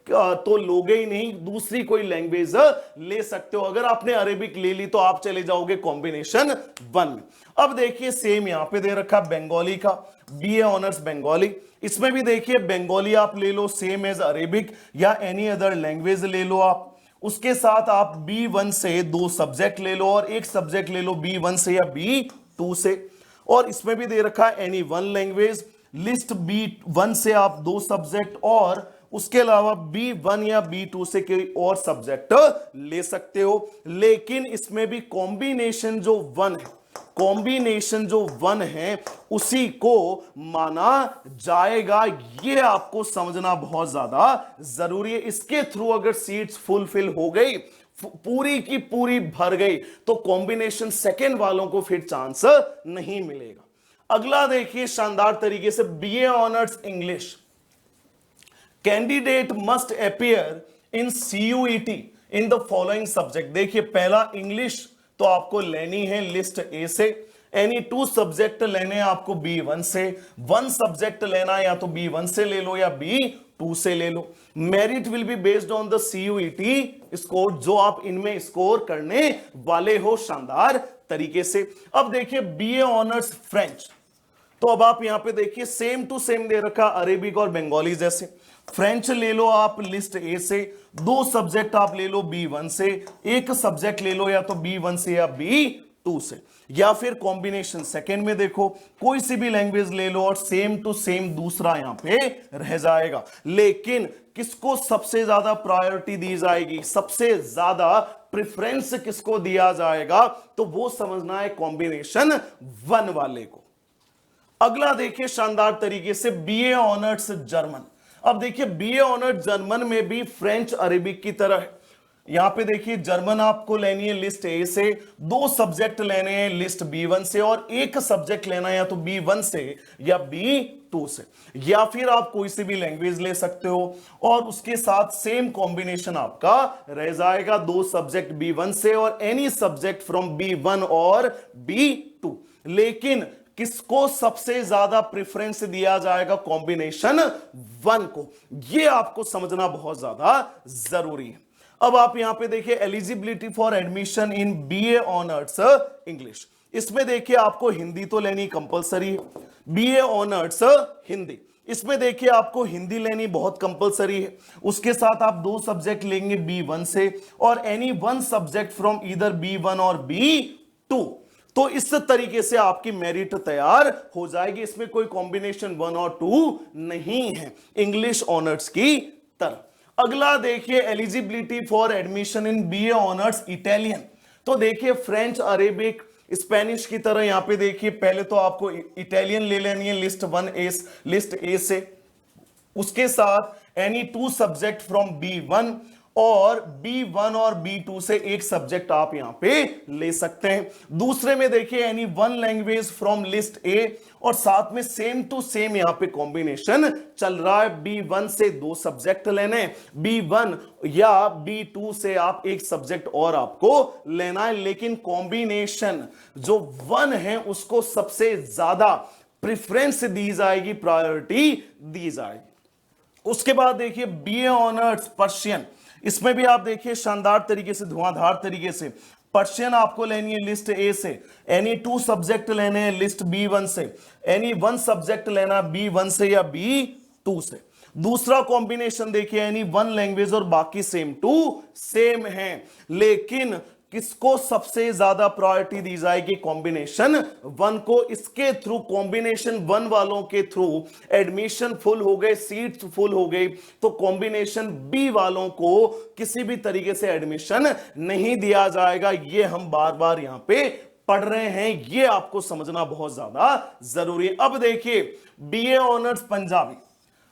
तो लोगे ही नहीं, दूसरी कोई लैंग्वेज ले सकते हो। अगर आपने अरेबिक ले ली तो आप चले जाओगे कॉम्बिनेशन 1 में। अब देखिए सेम यहां पे दे रखा बंगाली का, बीए ऑनर्स बंगाली, इसमें भी देखिए बंगाली आप ले लो सेम एज अरेबिक या एनी अदर लैंग्वेज ले लो आप। उसके साथ आप B1 से 2 सब्जेक्ट ले लो और 1 सब्जेक्ट ले लो B1 से या B2 से। और इसमें भी दे रखा है any one language, list B1 से आप 2 सब्जेक्ट और उसके अलावा B1 या B2 से कोई और सब्जेक्ट ले सकते हो। लेकिन इसमें भी कॉम्बिनेशन जो 1 है, कॉम्बिनेशन जो 1 है उसी को माना जाएगा, ये आपको समझना बहुत ज्यादा जरूरी है। इसके थ्रू अगर सीट्स फुलफिल हो गई, पूरी की पूरी भर गई, तो कॉम्बिनेशन सेकेंड वालों को फिर चांस नहीं मिलेगा। अगला देखिए शानदार तरीके से BA honours English, candidate must appear in CUET in the following subject. देखिए पहला इंग्लिश तो आपको लेनी है लिस्ट ए से, एनी 2 सब्जेक्ट लेने हैं आपको B1 से, 1 सब्जेक्ट लेना है या तो B1 से ले लो या B2 से ले लो। Merit will be based on the CUET score, जो आप इनमें स्कोर करने वाले हो शानदार तरीके से। अब देखिए बीए ऑनर्स फ्रेंच, तो अब आप यहां पे देखिए सेम टू सेम दे रखा अरेबिक और बंगाली जैसे। फ्रेंच ले लो आप लिस्ट ए से, 2 सब्जेक्ट आप ले लो B1 से, 1 सब्जेक्ट ले लो या तो B1 से या B2 से, या फिर कॉम्बिनेशन सेकेंड में देखो कोई सी भी लैंग्वेज ले लो और सेम टू सेम दूसरा यहां पे रह जाएगा। लेकिन किसको सबसे ज्यादा प्रायोरिटी दी जाएगी, सबसे ज्यादा प्रेफरेंस किसको दिया जाएगा, तो वो समझना है कॉम्बिनेशन 1 वाले को। अगला देखिए शानदार तरीके से बीए ऑनर्स जर्मन। अब देखिए बीए ऑनर्स जर्मन में भी फ्रेंच अरेबिक की तरह है। यहां पे देखिए जर्मन आपको लेनी है लिस्ट ए से, 2 सब्जेक्ट लेने हैं लिस्ट B1 से और 1 सब्जेक्ट लेना है या तो B1 से या B2 से, या फिर आप कोई सी भी लैंग्वेज ले सकते हो और उसके साथ सेम कॉम्बिनेशन आपका रह जाएगा, 2 सब्जेक्ट B1 से और एनी सब्जेक्ट फ्रॉम B1 और B2। लेकिन किसको सबसे ज्यादा प्रेफरेंस दिया जाएगा, कॉम्बिनेशन 1 को, यह आपको समझना बहुत ज्यादा जरूरी है। अब आप यहां पे देखिए eligibility for admission in BA honours English, इसमें देखिए आपको हिंदी तो लेनी कंपलसरी है, बीए ऑनर्स हिंदी, इसमें देखिए आपको हिंदी लेनी बहुत कंपलसरी है। उसके साथ आप 2 सब्जेक्ट लेंगे B1 से और any 1 subject from either B1 और B2। तो इस तरीके से आपकी मेरिट तैयार हो जाएगी, इसमें कोई कॉम्बिनेशन 1 और 2 नहीं है इंग्लिश ऑनर्स की तरह। अगला देखिए eligibility for admission in BA honours Italian, तो देखिए फ्रेंच अरेबिक स्पेनिश की तरह यहां पे देखिए पहले तो आपको इटालियन ले लेनी है लिस्ट ए से, उसके साथ एनी 2 सब्जेक्ट फ्रॉम B1 और B1 और B2 से 1 सब्जेक्ट आप यहां पे ले सकते हैं। दूसरे में देखिए एनी 1 लैंग्वेज फ्रॉम लिस्ट ए और साथ में सेम टू सेम यहां पे कॉम्बिनेशन चल रहा है, B1 से 2 सब्जेक्ट लेने, B1 या B2 से आप 1 सब्जेक्ट और आपको लेना है। लेकिन कॉम्बिनेशन जो 1 है उसको सबसे ज्यादा प्रेफरेंस दी जाएगी, प्रायोरिटी दी जाएगी। उसके बाद देखिए बीए ऑनर्स पर्शियन, इसमें भी आप देखिए शानदार तरीके से, धुआंधार तरीके से पर्शियन आपको लेनी है लिस्ट ए से, एनी 2 सब्जेक्ट लेने हैं लिस्ट B1 से, एनी 1 सब्जेक्ट लेना B1 से या B2 से। दूसरा कॉम्बिनेशन देखिए, एनी 1 लैंग्वेज और बाकी सेम टू सेम है, लेकिन किसको सबसे ज्यादा प्रायोरिटी दी जाएगी? कॉम्बिनेशन 1 को। इसके थ्रू, कॉम्बिनेशन 1 वालों के थ्रू एडमिशन फुल हो गए, सीट्स फुल हो गई, तो कॉम्बिनेशन बी वालों को किसी भी तरीके से एडमिशन नहीं दिया जाएगा। ये हम बार बार यहां पे पढ़ रहे हैं, ये आपको समझना बहुत ज्यादा जरूरी है। अब देखिए बीए ऑनर्स पंजाबी,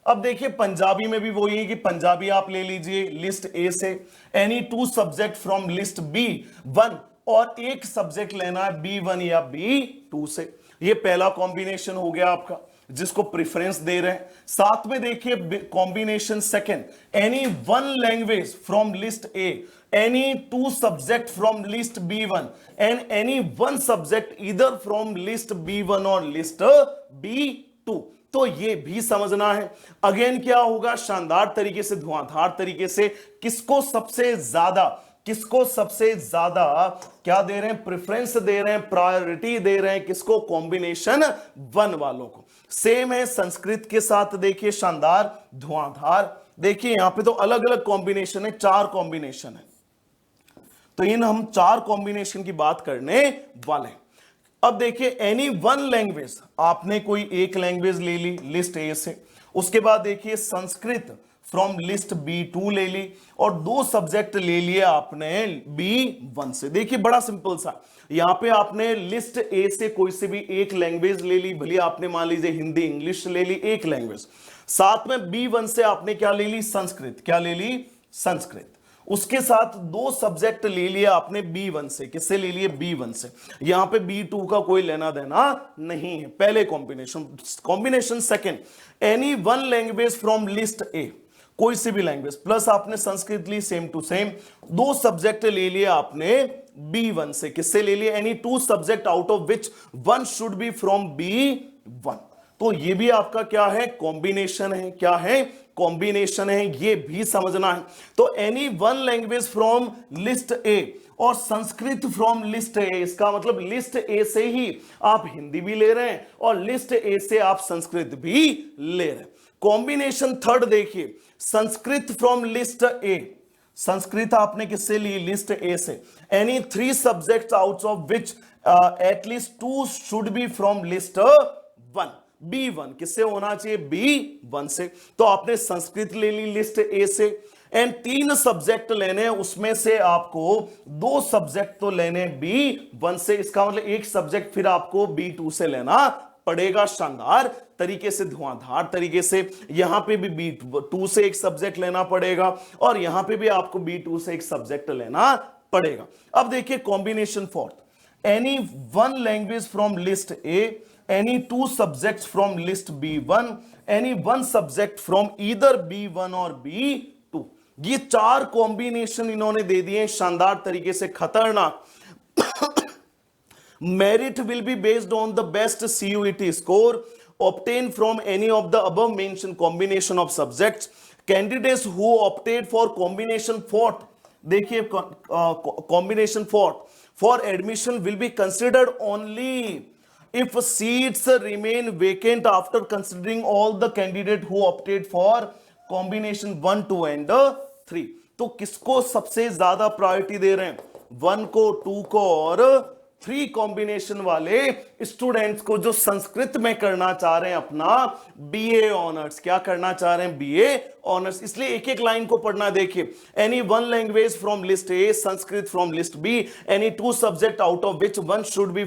अब देखिए पंजाबी में भी वही है कि पंजाबी आप ले लीजिए लिस्ट ए से, any 2 subject from list B1 और एक सब्जेक्ट लेना है B1 या B2 से। ये पहला कॉम्बिनेशन हो गया आपका जिसको प्रेफरेंस दे रहे हैं। साथ में देखिए combination second, any 1 language from list A, any 2 subject from list B1 and any 1 subject इधर फ्रॉम लिस्ट B1 और लिस्ट B2। तो ये भी समझना है। अगेन क्या होगा? शानदार तरीके से, धुआंधार तरीके से किसको सबसे ज्यादा क्या दे रहे हैं? प्रेफरेंस दे रहे हैं, प्रायोरिटी दे रहे हैं किसको? कॉम्बिनेशन 1 वालों को। सेम है संस्कृत के साथ, देखिए शानदार धुआंधार। देखिए यहां पे तो अलग अलग कॉम्बिनेशन है, 4 कॉम्बिनेशन है, तो इन हम 4 कॉम्बिनेशन की बात करने वाले हैं। अब देखिए एनी 1 लैंग्वेज, आपने कोई एक लैंग्वेज ले ली लिस्ट ए से, उसके बाद देखिए संस्कृत फ्रॉम लिस्ट B2 ले ली और 2 सब्जेक्ट ले लिए आपने B1 से। देखिए बड़ा सिंपल सा, यहां पे आपने लिस्ट ए से कोई से भी एक लैंग्वेज ले ली, भले आपने मान लीजिए हिंदी इंग्लिश ले ली एक लैंग्वेज, साथ में B1 से आपने क्या ले ली? संस्कृत। क्या ले ली? संस्कृत। उसके साथ 2 सब्जेक्ट ले लिया आपने B1 से। किससे ले लिए? B1 से। यहां पे B2 का कोई लेना देना नहीं है। पहले combination. Combination second, any 1 language from list ए, कोई सी भी लैंग्वेज, प्लस आपने संस्कृत ली सेम टू सेम, 2 सब्जेक्ट ले लिए आपने B1 से। किससे ले लिए? Any 2 subject out of which 1 should be from B1। तो ये भी आपका क्या है? कॉम्बिनेशन है। क्या है? कॉम्बिनेशन है, ये भी समझना है। तो एनी 1 लैंग्वेज फ्रॉम लिस्ट ए और संस्कृत फ्रॉम लिस्ट ए, इसका मतलब लिस्ट ए से ही आप हिंदी भी ले रहे हैं और लिस्ट ए से आप संस्कृत भी ले रहे हैं। कॉम्बिनेशन थर्ड देखिए, Sanskrit from list A, Sanskrit आपने किससे ली? लिस्ट ए से। Any 3 subject out of which at least 2 should be from list 1। B1 किससे होना चाहिए? B1 से। तो आपने संस्कृत ले ली लिस्ट ए से एंड 3 सब्जेक्ट लेने हैं, उसमें से आपको 2 सब्जेक्ट तो लेने B1 से। इसका मतलब एक सब्जेक्ट फिर आपको B2 से लेना पड़ेगा। शानदार तरीके से, धुआंधार तरीके से। यहां पे भी B2 से एक सब्जेक्ट लेना पड़ेगा और यहां पे भी आपको B2 से एक सब्जेक्ट लेना पड़ेगा। अब देखिए combination fourth, any 1 language from list A, any 2 subjects from list B1, any 1 subject from either B1 और B2। ये 4 कॉम्बिनेशन इन्होंने दे दिए शानदार तरीके से, खतरनाक। merit will be based on the best CUET score obtained from any of the above mentioned combination of subjects। candidates who opted for combination fourth, देखिए combination fourth for admission will be considered only if seats remain vacant after considering all the candidate who opted for combination 1, 2 and 3। तो किसको सबसे ज्यादा priority दे रहे हैं? 1 को, 2 को और 3 कॉम्बिनेशन वाले स्टूडेंट्स को जो संस्कृत में करना चाह रहे हैं अपना बीए ऑनर्स। क्या करना चाह रहे हैं? BA honours. इसलिए एक एक लाइन को पढ़ना। देखिए any 1 language from list A, Sanskrit from list B, any 2 subject out of which 1 should be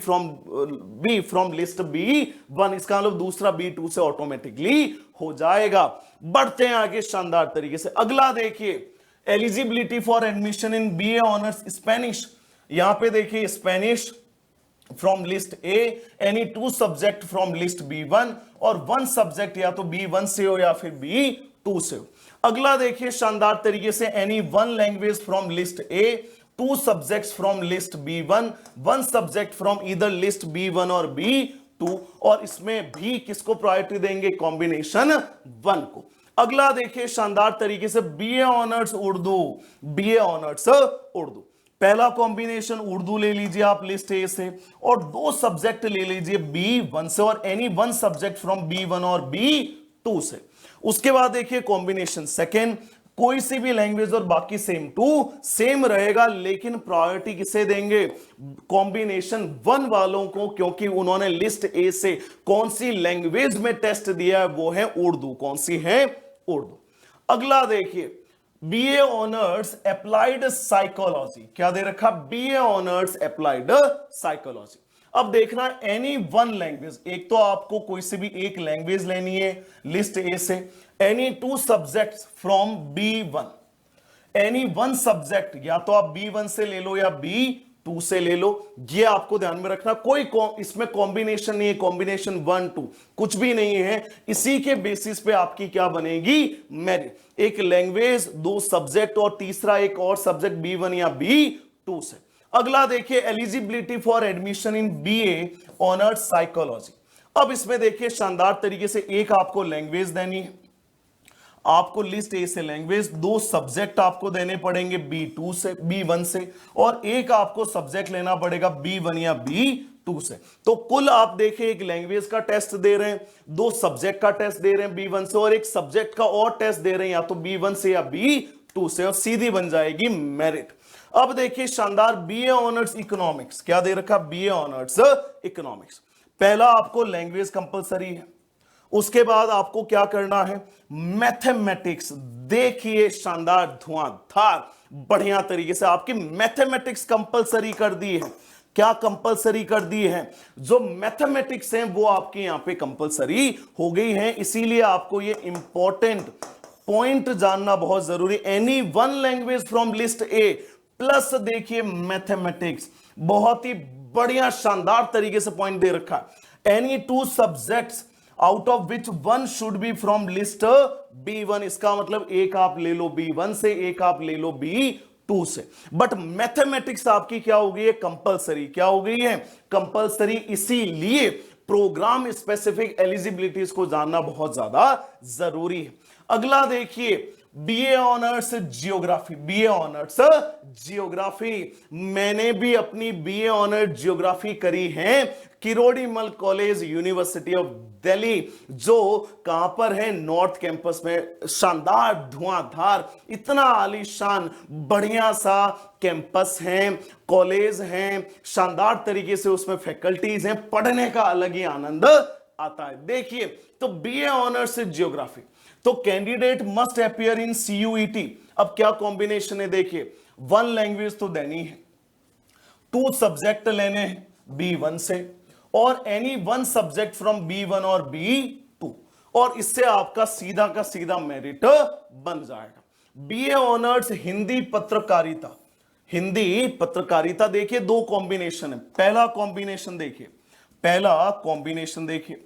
from list B1। इसका मतलब दूसरा B2 से ऑटोमेटिकली हो जाएगा। बढ़ते हैं आगे शानदार तरीके से। अगला देखिए, eligibility for admission in BA honours Spanish. यहां पे देखिए Spanish from list A, any 2 subject from list B1 और 1 सब्जेक्ट या तो B1 से हो या फिर B2 से हो। अगला देखिए शानदार तरीके से, any 1 language from list A, 2 subjects from list B1, 1 subject from either list B1 और B2। और इसमें भी किसको प्रायोरिटी देंगे? कॉम्बिनेशन 1 को। अगला देखिए शानदार तरीके से, BA honours Urdu, BA honours Urdu. पहला कॉम्बिनेशन उर्दू ले लीजिए आप लिस्ट ए से, और दो सब्जेक्ट ले लीजिए B1 से और any one subject from B1 और B2 से। उसके बाद देखिए कॉम्बिनेशन सेकेंड, कोई सी भी लैंग्वेज और बाकी सेम टू सेम रहेगा, लेकिन प्रायोरिटी किसे देंगे? कॉम्बिनेशन 1 वालों को, क्योंकि उन्होंने लिस्ट ए से कौन सी लैंग्वेज में टेस्ट दिया है, वो है उर्दू। कौन सी है? उर्दू। अगला देखिए बीए ऑनर्स अप्लाइड साइकोलॉजी, क्या दे रखा? BA honours applied psychology. अब देखना एनी वन लैंग्वेज, एक तो आपको कोई से भी एक लैंग्वेज लेनी है लिस्ट ए से, any 2 subjects from B1, any one subject, या तो आप B1 से ले लो या B2 से ले लो, ये आपको ध्यान में रखना। कोई इसमें कॉम्बिनेशन नहीं है, कॉम्बिनेशन 1 2 कुछ भी नहीं है। इसी के बेसिस पे आपकी क्या बनेगी? मेरिट। एक लैंग्वेज, 2 सब्जेक्ट और तीसरा एक और सब्जेक्ट B1 या B2 से। अगला देखिए eligibility for admission in BA honours psychology. अब इसमें देखिए शानदार तरीके से एक आपको लैंग्वेज देनी है, आपको लिस्ट ए से लैंग्वेज, 2 सब्जेक्ट आपको देने पड़ेंगे B2 से, B1 से, और एक आपको सब्जेक्ट लेना पड़ेगा B1 या B2 से। तो कुल आप देखिए एक लैंग्वेज का टेस्ट दे रहे हैं, 2 सब्जेक्ट का टेस्ट दे रहे हैं B1 से, और एक सब्जेक्ट का और टेस्ट दे रहे हैं या तो B1 से या B2 से, और सीधी बन जाएगी मेरिट। अब देखिए शानदार बीए ऑनर्स इकोनॉमिक्स, क्या दे रखा? BA honours economics. पहला आपको लैंग्वेज कंपलसरी है, उसके बाद आपको क्या करना है? मैथमेटिक्स। देखिए शानदार धुआंधार बढ़िया तरीके से आपकी मैथमेटिक्स कंपलसरी कर दी है। क्या कंपलसरी कर दी है? जो मैथमेटिक्स हैं वो आपके यहां पे कंपलसरी हो गई है, इसीलिए आपको ये इंपॉर्टेंट पॉइंट जानना बहुत जरूरी। Any one language from list A plus देखिए मैथमेटिक्स, बहुत ही बढ़िया शानदार तरीके से पॉइंट दे रखा है। Any 2 subjects out of which 1 should be from list B1, इसका मतलब एक आप ले लो B1 से, एक आप ले लो B2 से। बट मैथमेटिक्स आपकी क्या हो गई है? कंपलसरी। क्या हो गई है? कंपलसरी। इसीलिए प्रोग्राम स्पेसिफिक एलिजिबिलिटीज को जानना बहुत ज्यादा जरूरी है। अगला देखिए BA honours geography. BA honours geography, मैंने भी अपनी बीए ऑनर्स जियोग्राफी करी है Kirorimal college university of Delhi, जो कहां पर है? नॉर्थ कैंपस में। शानदार धुआंधार इतना आलीशान बढ़िया सा कैंपस है, कॉलेज है, शानदार तरीके से उसमें फैकल्टीज हैं, पढ़ने का अलग ही आनंद आता है। देखिए तो बीए ऑनर्स जियोग्राफी, तो candidate must appear in CUET। अब क्या कॉम्बिनेशन है? देखिए 1 लैंग्वेज तो देनी है, 2 सब्जेक्ट लेने हैं B1 से, और एनी 1 सब्जेक्ट फ्रॉम B1 और B2, और इससे आपका सीधा का सीधा मेरिट बन जाएगा। बीए ऑनर्स हिंदी पत्रकारिता। हिंदी पत्रकारिता देखिए 2 कॉम्बिनेशन है। पहला कॉम्बिनेशन देखिए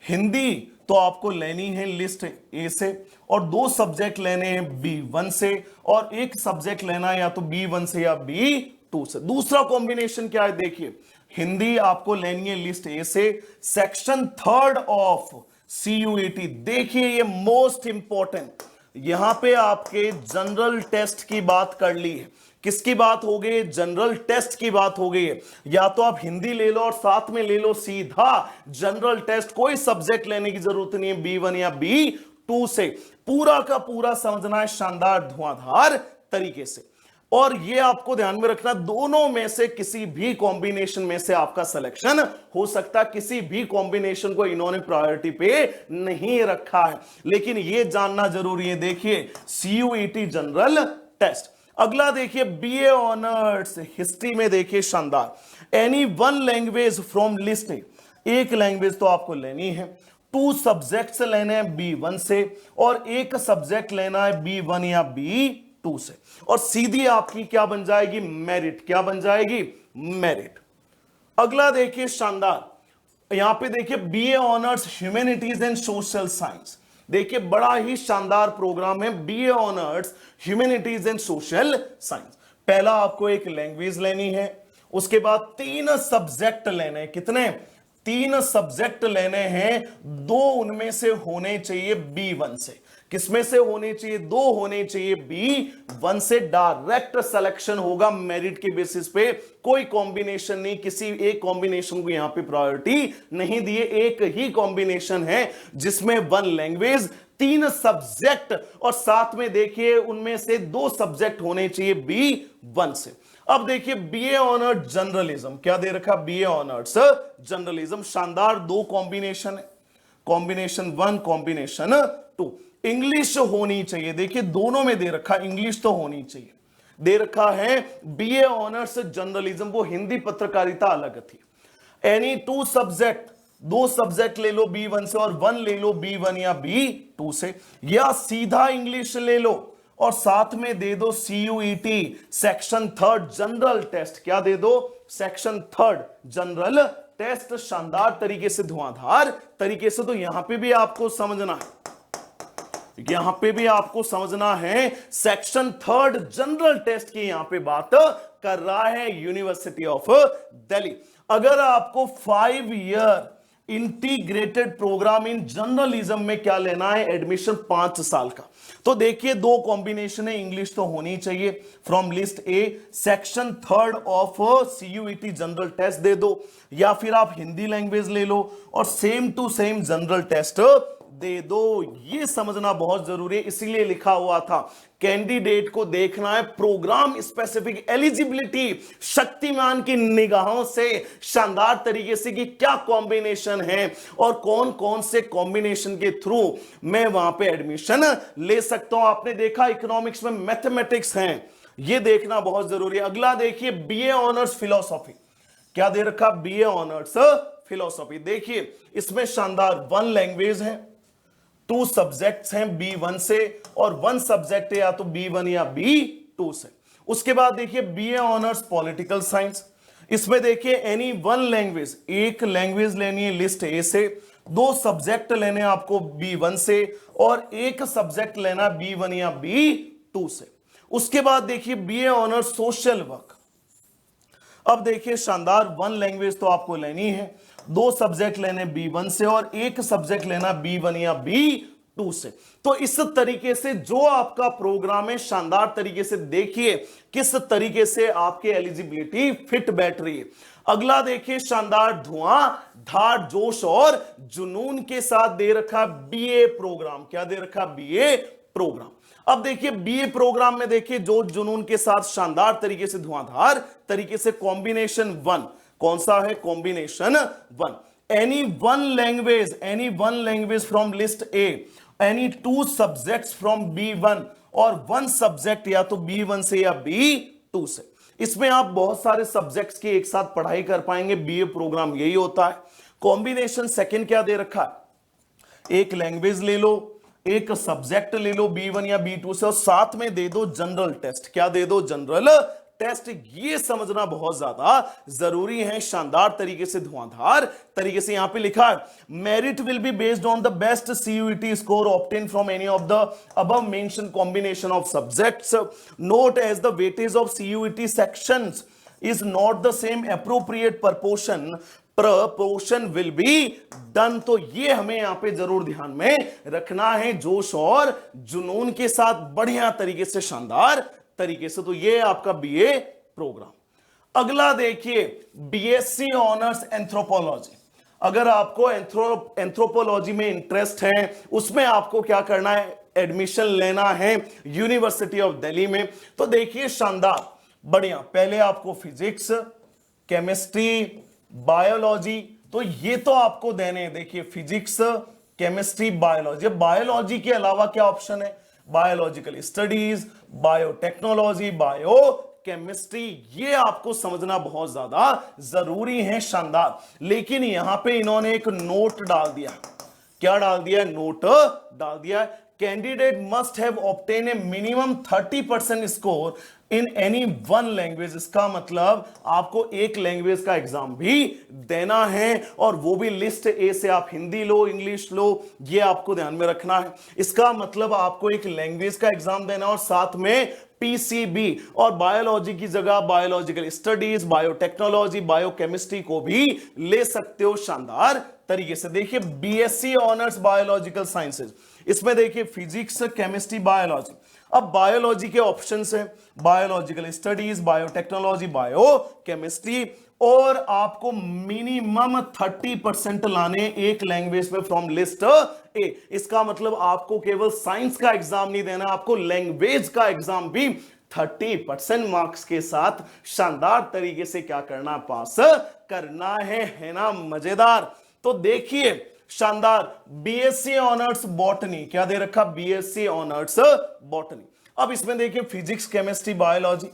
हिंदी तो आपको लेनी है लिस्ट ए से, और 2 सब्जेक्ट लेने हैं B1 से, और एक सब्जेक्ट लेना है या तो B1 से या B2 से। दूसरा कॉम्बिनेशन क्या है? देखिए हिंदी आपको लेनी है लिस्ट ए से, सेक्शन 3 ऑफ CUET। देखिए ये मोस्ट इंपॉर्टेंट, यहां पे आपके जनरल टेस्ट की बात कर ली है। किसकी बात हो गई? जनरल टेस्ट की बात हो गई है। या तो आप हिंदी ले लो और साथ में ले लो सीधा जनरल टेस्ट, कोई सब्जेक्ट लेने की जरूरत नहीं है B1 या B2 से। पूरा का पूरा समझना है शानदार धुआंधार तरीके से। और ये आपको ध्यान में रखना, दोनों में से किसी भी कॉम्बिनेशन में से आपका सिलेक्शन हो सकता है। किसी भी कॉम्बिनेशन को इन्होंने प्रायोरिटी पे नहीं रखा है, लेकिन ये जानना जरूरी है। देखिए CUET जनरल टेस्ट। अगला देखिए बीए ऑनर्स हिस्ट्री में, देखिए शानदार एनी 1 लैंग्वेज फ्रॉम लिस्ट। एक लैंग्वेज तो आपको लेनी है, 2 सब्जेक्ट्स लेने हैं B1 से, और एक सब्जेक्ट लेना है B1 या B2 से, और सीधी आपकी क्या बन जाएगी? मेरिट। क्या बन जाएगी? मेरिट। अगला देखिए शानदार, यहां पे देखिए BA honours humanities and social science. देखिए बड़ा ही शानदार प्रोग्राम है BA honours humanities and social science. पहला आपको एक लैंग्वेज लेनी है, उसके बाद 3 सब्जेक्ट लेने हैं। कितने? 3 सब्जेक्ट लेने हैं, 2 उनमें से होने चाहिए B1 से। किसमें से होने चाहिए? 2 होने चाहिए। B1 से डायरेक्ट सिलेक्शन होगा मेरिट के बेसिस पे, कोई कॉम्बिनेशन नहीं, किसी एक कॉम्बिनेशन को यहां पे प्रायोरिटी नहीं दिए। एक ही कॉम्बिनेशन है जिसमें 1 लैंग्वेज, 3 सब्जेक्ट और साथ में देखिए उनमें से 2 सब्जेक्ट होने चाहिए B1 से। अब देखिए बीए ऑनर्स जर्नलिज्म, क्या दे रखा? बीए ऑनर्स जर्नलिज्म, शानदार 2 कॉम्बिनेशन है, कॉम्बिनेशन 1, कॉम्बिनेशन 2। इंग्लिश होनी चाहिए, देखिए दोनों में दे रखा, इंग्लिश तो होनी चाहिए। दे रखा है बीए ऑनर्स जर्नलिज्म, वो हिंदी पत्रकारिता अलग थी। एनी 2 सब्जेक्ट, 2 सब्जेक्ट ले लो B1 से और 1 ले लो B1 या B2 से, या सीधा इंग्लिश ले लो और साथ में दे दो CUET सेक्शन 3 जनरल टेस्ट। क्या दे दो? Section 3 general test. शानदार तरीके से, धुआंधार तरीके से। तो यहां पे भी आपको समझना है, यहां पे भी आपको समझना है, सेक्शन 3 जनरल टेस्ट की यहां पे बात कर रहा है यूनिवर्सिटी ऑफ दिल्ली। अगर आपको 5 year integrated program in journalism में क्या लेना है? एडमिशन 5 साल का। तो देखिए 2 कॉम्बिनेशन है, इंग्लिश तो होनी चाहिए from list A, section 3 of CUET general test दे दो, या फिर आप हिंदी लैंग्वेज ले लो और same to same general test दे दो। ये समझना बहुत जरूरी है, इसीलिए लिखा हुआ था कैंडिडेट को देखना है प्रोग्राम स्पेसिफिक एलिजिबिलिटी, शक्तिमान की निगाहों से शानदार तरीके से कि क्या कॉम्बिनेशन है और कौन कौन से कॉम्बिनेशन के थ्रू मैं वहां पे एडमिशन ले सकता हूं। आपने देखा इकोनॉमिक्स में मैथमेटिक्स हैं, ये देखना बहुत जरूरी है। अगला देखिए बीए ऑनर्स फिलोसॉफी, क्या दे रखा? BA honours philosophy. देखिए इसमें शानदार 1 लैंग्वेज है, 2 सब्जेक्ट्स हैं B1 से और 1 सब्जेक्ट है या तो B1 या B2 से। उसके बाद देखिए बीए ऑनर्स पॉलिटिकल साइंस, इसमें देखिए एनी 1 लैंग्वेज, 1 लैंग्वेज लेनी है लिस्ट ए से, 2 सब्जेक्ट लेने आपको B1 से और 1 सब्जेक्ट लेना B1 या B2 से। उसके बाद देखिए बीए ऑनर्स सोशल वर्क। अब देखिए शानदार 1 लैंग्वेज तो आपको लेनी है, 2 सब्जेक्ट लेने B1 से और 1 सब्जेक्ट लेना B1 या B2 से। तो इस तरीके से जो आपका प्रोग्राम है, शानदार तरीके से देखिए किस तरीके से आपके एलिजिबिलिटी फिट बैठ रही है। अगला देखिए शानदार धुआंधार जोश और जुनून के साथ दे रखा बीए प्रोग्राम। क्या दे रखा? BA program. अब देखिए बीए प्रोग्राम में देखिए जोश जुनून के साथ शानदार तरीके से, धुआंधार तरीके से कॉम्बिनेशन 1, कौन सा है? Combination 1। Any 1 language from list A, any 2 subjects from B1 और 1 सब्जेक्ट या तो B1 से या B2 से। इसमें आप बहुत सारे सब्जेक्ट्स की एक साथ पढ़ाई कर पाएंगे, बीए प्रोग्राम यही होता है। कॉम्बिनेशन सेकंड क्या दे रखा है? 1 लैंग्वेज ले लो, 1 सब्जेक्ट ले लो B1 या B2 से और साथ में दे दो जनरल टेस्ट। क्या दे दो? General test. ये समझना बहुत ज्यादा जरूरी है, शानदार तरीके से, धुआंधार तरीके से। यहां पे लिखा है merit will be based on the best CUET score obtain from any of the above mention combination of subjects. Note as the weightage of CUET sections is not the same appropriate proportion will be done. तो ये हमें यहां पे जरूर ध्यान में रखना है, जोश और जुनून के साथ बढ़िया तरीके से, शानदार तरीके से। तो ये आपका बीए प्रोग्राम। अगला देखिए BSc ऑनर्स एंथ्रोपोलॉजी। अगर आपको एंथ्रोपोलॉजी में इंटरेस्ट है, उसमें आपको क्या करना है? एडमिशन लेना है यूनिवर्सिटी ऑफ दिल्ली में। तो देखिए शानदार बढ़िया, पहले आपको फिजिक्स, केमिस्ट्री, बायोलॉजी, तो ये तो आपको देने हैं। देखिए फिजिक्स, केमिस्ट्री, बायोलॉजी। बायोलॉजी के अलावा क्या ऑप्शन है? Biological studies, biotechnology, bio chemistry. ये आपको समझना बहुत ज्यादा जरूरी है, शानदार। लेकिन यहां पे इन्होंने एक नोट डाल दिया। क्या डाल दिया? नोट डाल दिया, candidate must have obtain a minimum 30% score in any 1 language. इसका मतलब आपको 1 लैंग्वेज का एग्जाम भी देना है और वो भी लिस्ट ए से। आप हिंदी लो, इंग्लिश लो, ये आपको ध्यान में रखना है। इसका मतलब आपको 1 लैंग्वेज का एग्जाम देना और साथ में PCB, और बायोलॉजी की जगह बायोलॉजिकल स्टडीज, बायोटेक्नोलॉजी, बायोकेमिस्ट्री को भी ले सकते हो, शानदार तरीके से। देखिए BSc ऑनर्स बायोलॉजिकल साइंसेज, इसमें देखिए फिजिक्स, केमिस्ट्री, बायोलॉजी। अब बायोलॉजी के ऑप्शंस हैं, biological studies, biotechnology, bio chemistry, और आपको मिनिमम 30% लाने एक लैंग्वेज में फ्रॉम लिस्ट ए। इसका मतलब आपको केवल साइंस का एग्जाम नहीं देना, आपको लैंग्वेज का एग्जाम भी 30% मार्क्स के साथ शानदार तरीके से क्या करना, पास करना है ना मजेदार। तो देखिए शानदार, बीएससी ऑनर्स बॉटनी, क्या दे रखा, बीएससी ऑनर्स बॉटनी। अब इसमें देखिए फिजिक्स, केमिस्ट्री, बायोलॉजी।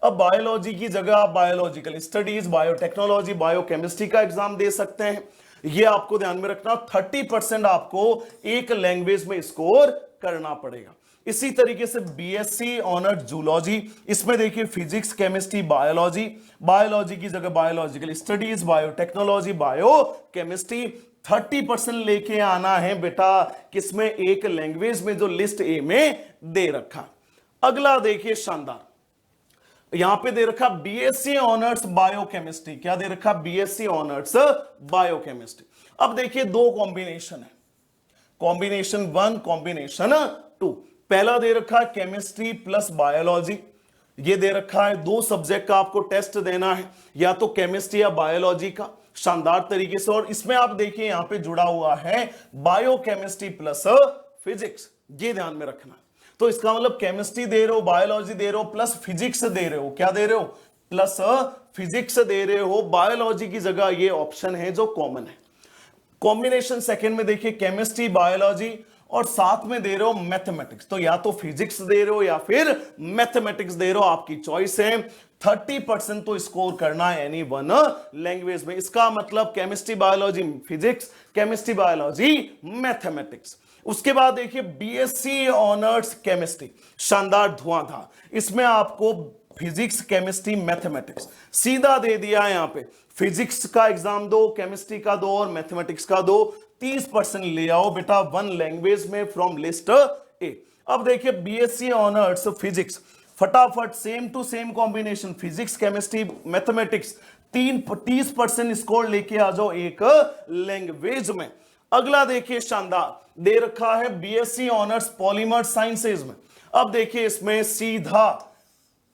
अब बायोलॉजी की जगह आप बायोलॉजिकल स्टडीज, बायोटेक्नोलॉजी, बायोकेमिस्ट्री का एग्जाम दे सकते हैं। ये आपको ध्यान में रखना, 30% आपको एक लैंग्वेज में स्कोर करना पड़ेगा। इसी तरीके से बीएससी ऑनर्स जूलॉजी, इसमें देखिए फिजिक्स, केमिस्ट्री, बायोलॉजी, बायोलॉजी की जगह बायोलॉजिकल स्टडीज, बायोटेक्नोलॉजी, बायोकेमिस्ट्री। 30% लेके आना है बेटा किसमें, एक लैंग्वेज में जो लिस्ट ए में दे रखा। अगला देखिए शानदार, यहां पे दे रखा बीएससी ऑनर्स बायोकेमिस्ट्री। क्या दे रखा, बीएससी ऑनर्स बायोकेमिस्ट्री। अब देखिए दो कॉम्बिनेशन है, कॉम्बिनेशन 1, कॉम्बिनेशन 2। पहला दे रखा है केमिस्ट्री प्लस बायोलॉजी, ये दे रखा है 2 सब्जेक्ट का आपको टेस्ट देना है, या तो केमिस्ट्री या बायोलॉजी का, शानदार तरीके से। और इसमें आप देखिए यहां पे जुड़ा हुआ है बायोकेमिस्ट्री प्लस फिजिक्स, ये ध्यान में रखना। तो इसका मतलब केमिस्ट्री दे रहे हो, बायोलॉजी दे रहे हो, प्लस फिजिक्स दे रहे हो। क्या दे रहे हो, प्लस फिजिक्स दे रहे हो। बायोलॉजी की जगह ये ऑप्शन है जो कॉमन है। कॉम्बिनेशन सेकंड में देखिए केमिस्ट्री, बायोलॉजी, और साथ में दे रहे हो मैथमेटिक्स। तो या तो फिजिक्स दे रहे हो या फिर मैथमेटिक्स दे रहे हो, आपकी चॉइस है। 30% तो स्कोर करना है एनी वन लैंग्वेज में। इसका मतलब chemistry, biology, physics, chemistry, biology, mathematics. उसके बाद देखिए बीएससी ऑनर्स केमिस्ट्री, शानदार धुआंधार। इसमें आपको फिजिक्स, केमिस्ट्री, मैथमेटिक्स सीधा दे दिया है। यहां पे फिजिक्स का एग्जाम दो, केमिस्ट्री का दो और मैथमेटिक्स का दो। 30% ले आओ बेटा वन लैंग्वेज में फ्रॉम लिस्ट ए। अब देखिए बीएससी ऑनर्स फिजिक्स, फटाफट same to same combination, physics, chemistry, mathematics, 30% score लेके आ जाओ एक लैंग्वेज में। अगला देखिए शानदार दे रखा है बीएससी ऑनर्स पॉलीमर साइंसेज में। अब देखिए इसमें सीधा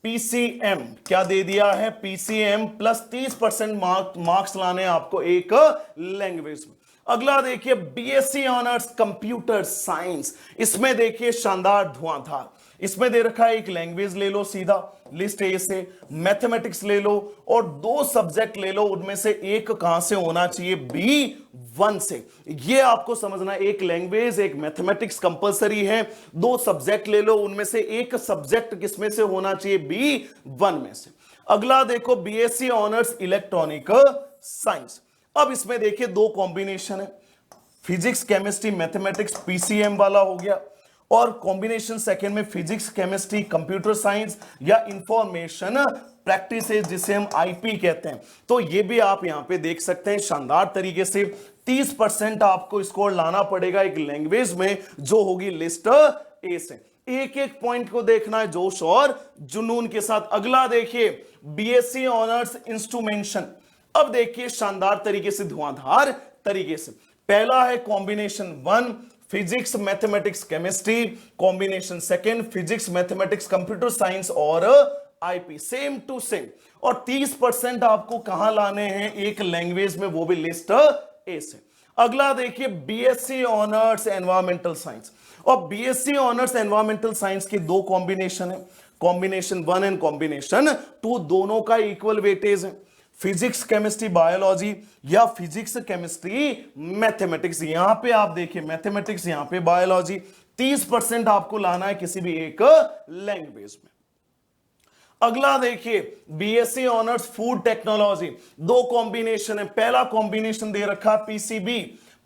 पीसीएम क्या दे दिया है, पीसीएम प्लस 30% मार्क्स लाने आपको एक लैंग्वेज में। अगला देखिए बीएससी ऑनर्स कंप्यूटर साइंस, इसमें देखिए शानदार धुआंधार। इसमें दे रखा है एक लैंग्वेज ले लो सीधा लिस्ट ए से, मैथमेटिक्स ले लो और 2 सब्जेक्ट ले लो, उनमें से एक कहां से होना चाहिए, B1 से। ये आपको समझना, एक लैंग्वेज एक मैथमेटिक्स कंपलसरी है, 2 सब्जेक्ट ले लो, उनमें से एक सब्जेक्ट किसमें से होना चाहिए, B1 में से। अगला देखो बीएससी ऑनर्स इलेक्ट्रॉनिक साइंस। अब इसमें देखिए 2 कॉम्बिनेशन है, फिजिक्स, केमिस्ट्री, मैथमेटिक्स, पीसीएम वाला हो गया, और कॉम्बिनेशन सेकेंड में फिजिक्स, केमिस्ट्री, कंप्यूटर साइंस या इंफॉर्मेशन प्रैक्टिसेस, जिसे हम आईपी कहते हैं। तो ये भी आप यहां पे देख सकते हैं शानदार तरीके से। 30% आपको स्कोर लाना पड़ेगा एक लैंग्वेज में जो होगी लिस्ट ए से। एक एक पॉइंट को देखना है जोश और जुनून के साथ। अगला देखिए बीएससी ऑनर्स इंस्ट्रूमेंटेशन। अब देखिए शानदार तरीके से, धुआंधार तरीके से। पहला है combination 1 physics, mathematics, chemistry, combination second physics, mathematics, computer science और आईपी, सेम टू सेम। और 30% आपको कहां लाने हैं, एक लैंग्वेज में, वो भी लिस्ट ए से। अगला देखिए बीएससी ऑनर्स एनवायरमेंटल साइंस। और बीएससी ऑनर्स एनवायरमेंटल साइंस की 2 कॉम्बिनेशन है, कॉम्बिनेशन 1 एंड कॉम्बिनेशन 2, दोनों का इक्वल वेटेज है। फिजिक्स, केमिस्ट्री, बायोलॉजी या फिजिक्स, केमिस्ट्री, मैथमेटिक्स। यहां पे आप देखिए मैथमेटिक्स, यहां पे बायोलॉजी। 30% आपको लाना है किसी भी एक लैंग्वेज में। अगला देखिए BSc honours food technology. 2 combination है, पहला कॉम्बिनेशन दे रखा पीसीबी,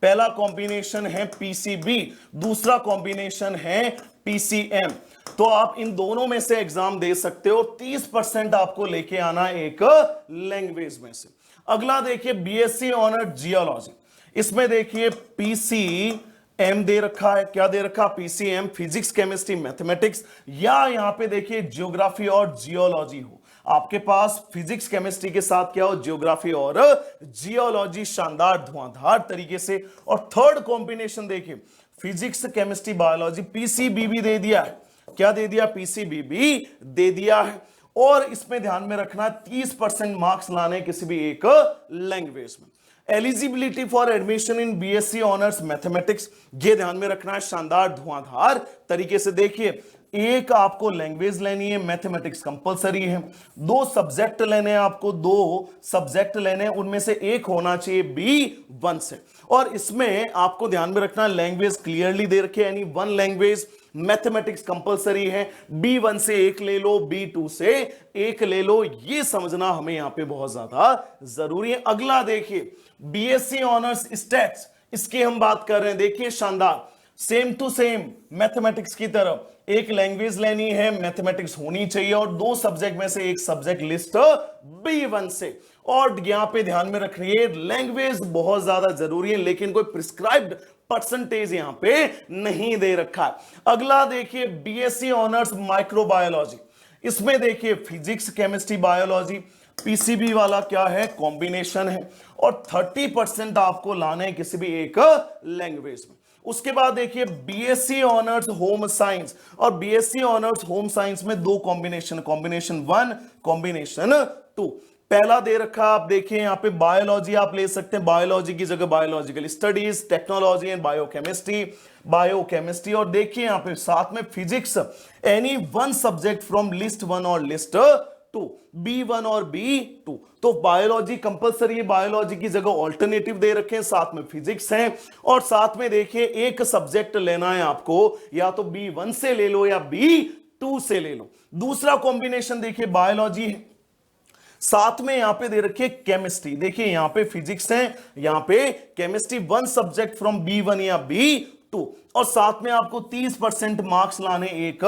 पहला कॉम्बिनेशन है पीसीबी, दूसरा कॉम्बिनेशन है पीसीएम। तो आप इन दोनों में से एग्जाम दे सकते हो। 30% आपको लेके आना एक लैंग्वेज में से। अगला देखिए बीएससी ऑनर जियोलॉजी। इसमें देखिए पीसीएम दे रखा है, क्या दे रखा, पीसीएम, फिजिक्स, केमिस्ट्री, मैथमेटिक्स, या यहां पे देखिए ज्योग्राफी और जियोलॉजी हो। आपके पास फिजिक्स, केमिस्ट्री के साथ क्या हो, ज्योग्राफी और जियोलॉजी, शानदार धुआंधार तरीके से। और थर्ड कॉम्बिनेशन देखिए फिजिक्स केमिस्ट्री बायोलॉजी, पीसीबी भी दे दिया है। क्या दे दिया? पीसीबी भी दे दिया है। और इसमें ध्यान में रखना 30% मार्क्स लाने किसी भी एक लैंग्वेज में। Eligibility for admission in BSc honours mathematics, ये ध्यान में रखना है, शानदार धुआंधार तरीके से। देखिए, एक आपको लैंग्वेज लेनी है, मैथमेटिक्स कंपलसरी है। दो सब्जेक्ट लेने हैं आपको, दो सब्जेक्ट लेने हैं, उनमें से एक होना चाहिए B1 से। और इसमें आपको ध्यान में रखना लैंग्वेज क्लियरली दे रखे, यानी वन लैंग्वेज। मैथमेटिक्स कंपलसरी है, B1 से एक ले लो, B2 से एक ले लो, ये समझना हमें यहां पे बहुत ज्यादा जरूरी है। अगला देखिए, बीएससी ऑनर्स स्टैट्स, इसकी हम बात कर रहे हैं। देखिए शानदार, सेम टू सेम मैथमेटिक्स की तरफ एक लैंग्वेज लेनी है, मैथमेटिक्स होनी चाहिए, और दो सब्जेक्ट में से एक सब्जेक्ट लिस्ट B1 से। और यहां पे ध्यान में रखिए लैंग्वेज बहुत ज्यादा जरूरी है, लेकिन कोई प्रिस्क्राइब्ड परसेंटेज यहां पे नहीं दे रखा है। अगला देखिए, बीएससी ऑनर्स माइक्रोबायोलॉजी, इसमें देखिए फिजिक्स केमिस्ट्री बायोलॉजी, पीसीबी वाला क्या है? कॉम्बिनेशन है, और 30% आपको लाना है किसी भी एक लैंग्वेज में। उसके बाद देखिए बीएससी ऑनर्स होम साइंस, और बीएससी ऑनर्स होम साइंस में दो कॉम्बिनेशन, कॉम्बिनेशन 1, कॉम्बिनेशन 2। पहला दे रखा आप देखिए यहां पे बायोलॉजी आप ले सकते हैं, बायोलॉजी की जगह biological studies, technology and biochemistry, और देखिए यहां पे साथ में physics, any one subject from list 1 और लिस्ट 2, B1 और B2। तो बायोलॉजी कंपलसरी है, बायोलॉजी की जगह ऑल्टरनेटिव दे रखे हैं, साथ में फिजिक्स है, और साथ में देखिए एक सब्जेक्ट लेना है आपको, या तो B1 से ले लो या B2 से ले लो। दूसरा कॉम्बिनेशन देखिए बायोलॉजी है, साथ में यहां पे दे रखिए केमिस्ट्री। देखिए यहां पे फिजिक्स है, यहां पे chemistry, one subject from B1 या B2, और साथ में आपको 30% मार्क्स लाने एक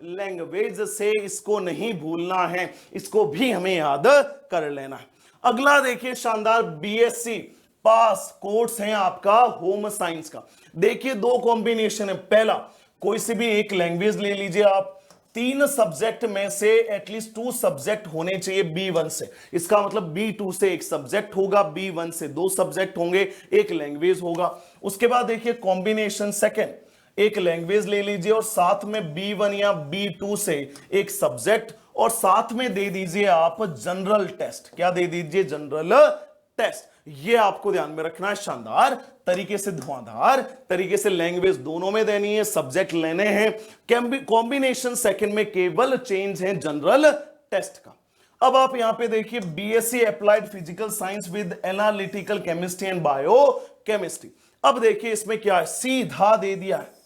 लैंग्वेज से। इसको नहीं भूलना है, इसको भी हमें याद कर लेना है। अगला देखिए शानदार, बीएससी पास कोर्स है आपका होम साइंस का। देखिए दो कॉम्बिनेशन है, पहला कोई से भी एक लैंग्वेज ले लीजिए आप, 3 सब्जेक्ट में से एटलीस्ट 2 सब्जेक्ट होने चाहिए B1 से। इसका मतलब B2 से एक सब्जेक्ट होगा, B1 से 2 सब्जेक्ट होंगे, एक लैंग्वेज होगा। उसके बाद देखिए कॉम्बिनेशन सेकंड, एक लैंग्वेज ले लीजिए और साथ में B1 या B2 से एक सब्जेक्ट, और साथ में दे दीजिए आप जनरल टेस्ट। क्या दे दीजिए? General test. ये आपको ध्यान में रखना है, शानदार तरीके से, धुआंधार तरीके से लैंग्वेज दोनों में देनी है, सब्जेक्ट लेने हैं। कॉम्बिनेशन सेकंड में केवल चेंज है जनरल टेस्ट का। अब आप यहां पे देखिए BSc applied physical science with analytical chemistry and biochemistry. अब देखिए इसमें क्या है, सीधा दे दिया है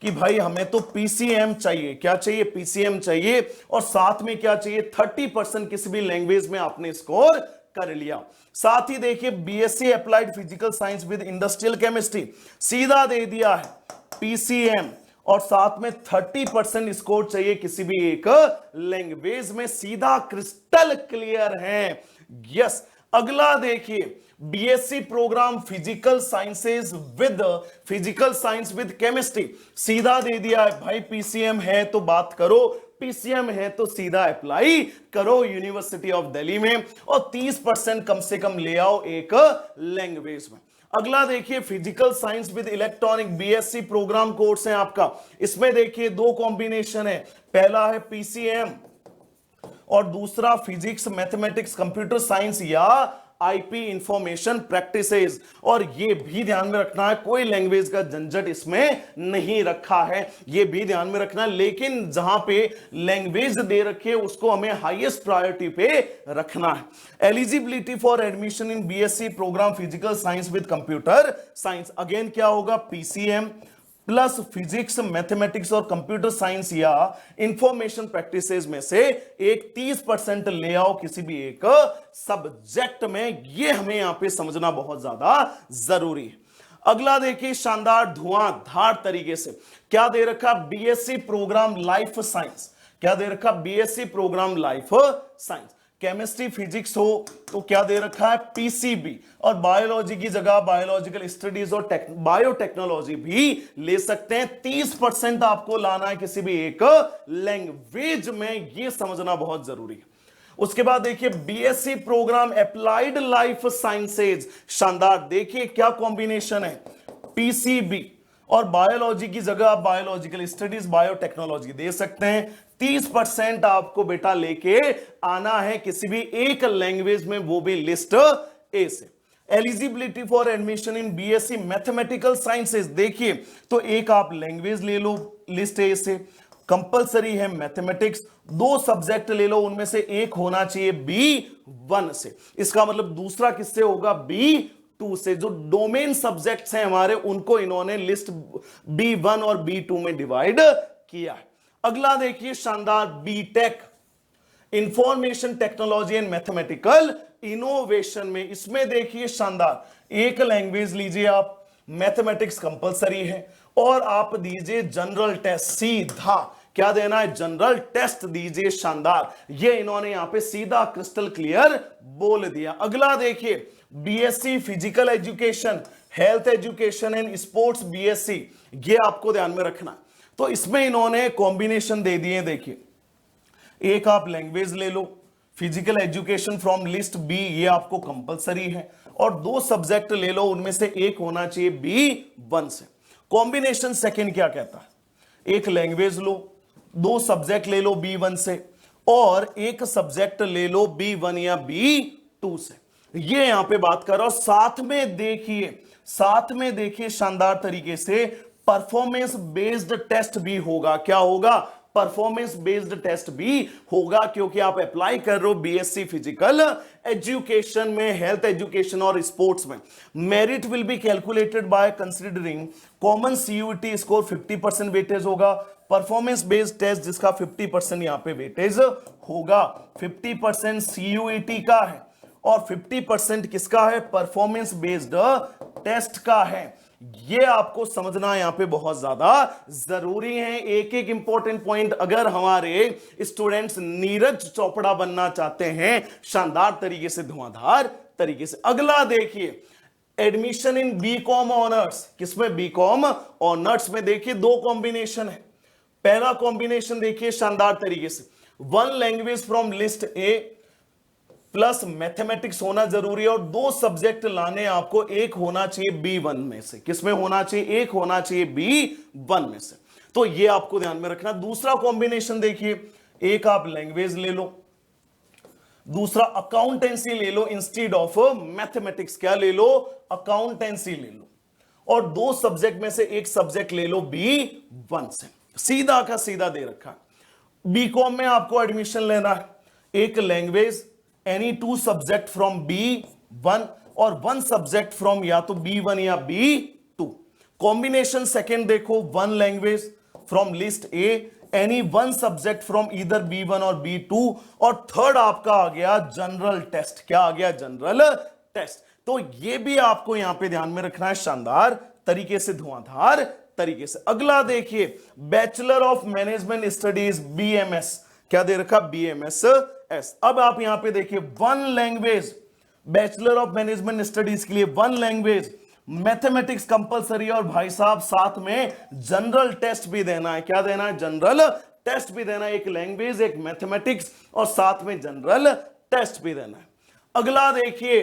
कि भाई हमें तो पीसीएम चाहिए। क्या चाहिए? पीसीएम चाहिए, और साथ में क्या चाहिए? 30% किसी भी लैंग्वेज में आपने स्कोर कर लिया। साथ ही देखिए BSc applied physical science with industrial chemistry, सीधा दे दिया है पीसीएम, और साथ में 30% स्कोर चाहिए किसी भी एक लैंग्वेज में। सीधा क्रिस्टल क्लियर है। यस। अगला देखिए BSc program physical sciences with chemistry, सीधा दे दिया है भाई, पीसीएम है तो बात करो, पीसीएम है तो सीधा अप्लाई करो यूनिवर्सिटी ऑफ दिल्ली में, और 30% कम से कम ले आओ एक लैंग्वेज में। अगला देखिए physical science with electronic, BSc program course है आपका। इसमें देखिए दो कॉम्बिनेशन है, पहला है पीसीएम और दूसरा फिजिक्स मैथमेटिक्स कंप्यूटर साइंस या आईपी इंफॉर्मेशन प्रैक्टिसेस। और ये भी ध्यान में रखना है कोई लैंग्वेज का झंझट इसमें नहीं रखा है, ये भी ध्यान में रखना है। लेकिन जहां पे लैंग्वेज दे रखे उसको हमें हाईएस्ट प्रायोरिटी पे रखना है। Eligibility for admission in BSc program physical science with computer science, again क्या होगा? पीसीएम प्लस फिजिक्स मैथमेटिक्स और कंप्यूटर साइंस या इंफॉर्मेशन प्रैक्टिसेस में से एक 30% ले आओ किसी भी एक सब्जेक्ट में। ये हमें यहां पे समझना बहुत ज्यादा जरूरी है। अगला देखिए शानदार धुआंधार तरीके से क्या दे रखा? BSc program life science. क्या दे रखा? BSc program life science. Chemistry physics हो तो क्या दे रखा है? पीसीबी, और बायोलॉजी की जगह बायोलॉजिकल स्टडीज और बायोटेक्नोलॉजी भी ले सकते हैं। 30% आपको लाना है किसी भी एक लैंग्वेज में, ये समझना बहुत जरूरी है। उसके बाद देखिए BSc program applied life sciences, शानदार। देखिए क्या कॉम्बिनेशन है, पीसीबी और बायोलॉजी की जगह आप बायोलॉजिकल स्टडीज बायोटेक्नोलॉजी दे सकते हैं। 30% आपको बेटा लेके आना है किसी भी एक लैंग्वेज में, वो भी लिस्ट ए से। Eligibility for admission in BSc mathematical sciences, देखिए तो एक आप लैंग्वेज ले लो लिस्ट ए से, कंपलसरी है मैथमेटिक्स, 2 सब्जेक्ट ले लो, उनमें से एक होना चाहिए B1 से। इसका मतलब दूसरा किससे होगा? B2 से। जो डोमेन सब्जेक्ट्स हैं हमारे, उनको इन्होंने लिस्ट B1 और B2 में डिवाइड किया है। अगला देखिए शानदार, BTech information technology and mathematical innovation में, इसमें देखिए शानदार एक लैंग्वेज लीजिए आप, मैथमेटिक्स कंपलसरी है, और आप दीजिए जनरल टेस्ट, सीधा क्या देना है? जनरल टेस्ट दीजिए। शानदार, ये इन्होंने यहां पे सीधा क्रिस्टल क्लियर बोल दिया। अगला देखिए, BSc physical education, health education and sports BSc, ये आपको ध्यान में रखना। तो इसमें इन्होंने कॉम्बिनेशन दे दिए, देखिए एक आप लैंग्वेज ले लो, physical education from list B, ये आपको कंपलसरी है, और 2 सब्जेक्ट ले लो, उनमें से एक होना चाहिए B1 से। कॉम्बिनेशन सेकंड क्या कहता है? एक लैंग्वेज लो, 2 सब्जेक्ट ले लो B1 से, और एक सब्जेक्ट ले लो B1 या B2 से। ये यहां पे बात कर रहा हूं। साथ में देखिए शानदार तरीके से परफॉर्मेंस बेस्ड टेस्ट भी होगा। क्या होगा? परफॉर्मेंस बेस्ड टेस्ट भी होगा, क्योंकि आप अप्लाई कर रहे हो बीएससी फिजिकल एजुकेशन में, हेल्थ एजुकेशन और स्पोर्ट्स में। Merit will be calculated by considering common CUET score, 50% weightage होगा। परफॉर्मेंस बेस्ड टेस्ट जिसका 50% यहां पे वेटेज होगा, 50% सीयूईटी का है और 50% किसका है? परफॉर्मेंस बेस्ड टेस्ट का है। ये आपको समझना यहां पे बहुत ज्यादा जरूरी है। एक एक इंपॉर्टेंट पॉइंट, अगर हमारे स्टूडेंट्स नीरज चोपड़ा बनना चाहते हैं शानदार तरीके से, धुआंधार तरीके से। अगला देखिए, एडमिशन इन बीकॉम ऑनर्स, किसमें? बीकॉम ऑनर्स में देखिए 2 कॉम्बिनेशन है। पहला कॉम्बिनेशन देखिए शानदार तरीके से, 1 language from list A plus mathematics होना जरूरी है, और 2 सब्जेक्ट लाने आपको, एक होना चाहिए B1 में से। किसमें होना चाहिए? एक होना चाहिए B1 में से। तो ये आपको ध्यान में रखना। दूसरा कॉम्बिनेशन देखिए, एक आप लैंग्वेज ले लो, दूसरा अकाउंटेंसी ले लो इंस्टीड ऑफ मैथमेटिक्स। क्या ले लो? अकाउंटेंसी ले लो, और 2 सब्जेक्ट में से एक सब्जेक्ट ले लो B1 से। सीधा का सीधा दे रखा। बीकॉम में आपको एडमिशन लेना है, एक language, any 2 subject from B1 और 1 सब्जेक्ट फ्रॉम या तो B1 या B2। कॉम्बिनेशन सेकेंड देखो, 1 language from list A, any 1 subject from either B1 और B2, और थर्ड आपका आ गया जनरल टेस्ट। क्या आ गया? General test. तो ये भी आपको यहां पे ध्यान में रखना है शानदार तरीके से, धुआंधार तरीके से। अगला देखिए, bachelor of management studies BMS, क्या दे रखा? BMS S. अब आप यहां पे देखिए, 1 language, bachelor of management studies के लिए 1 लैंग्वेज, मैथमेटिक्स कंपलसरी, और भाई साहब साथ में जनरल टेस्ट भी देना है। क्या देना है? जनरल टेस्ट भी देना है। एक लैंग्वेज, एक मैथमेटिक्स, और साथ में जनरल टेस्ट भी देना है। अगला देखिए,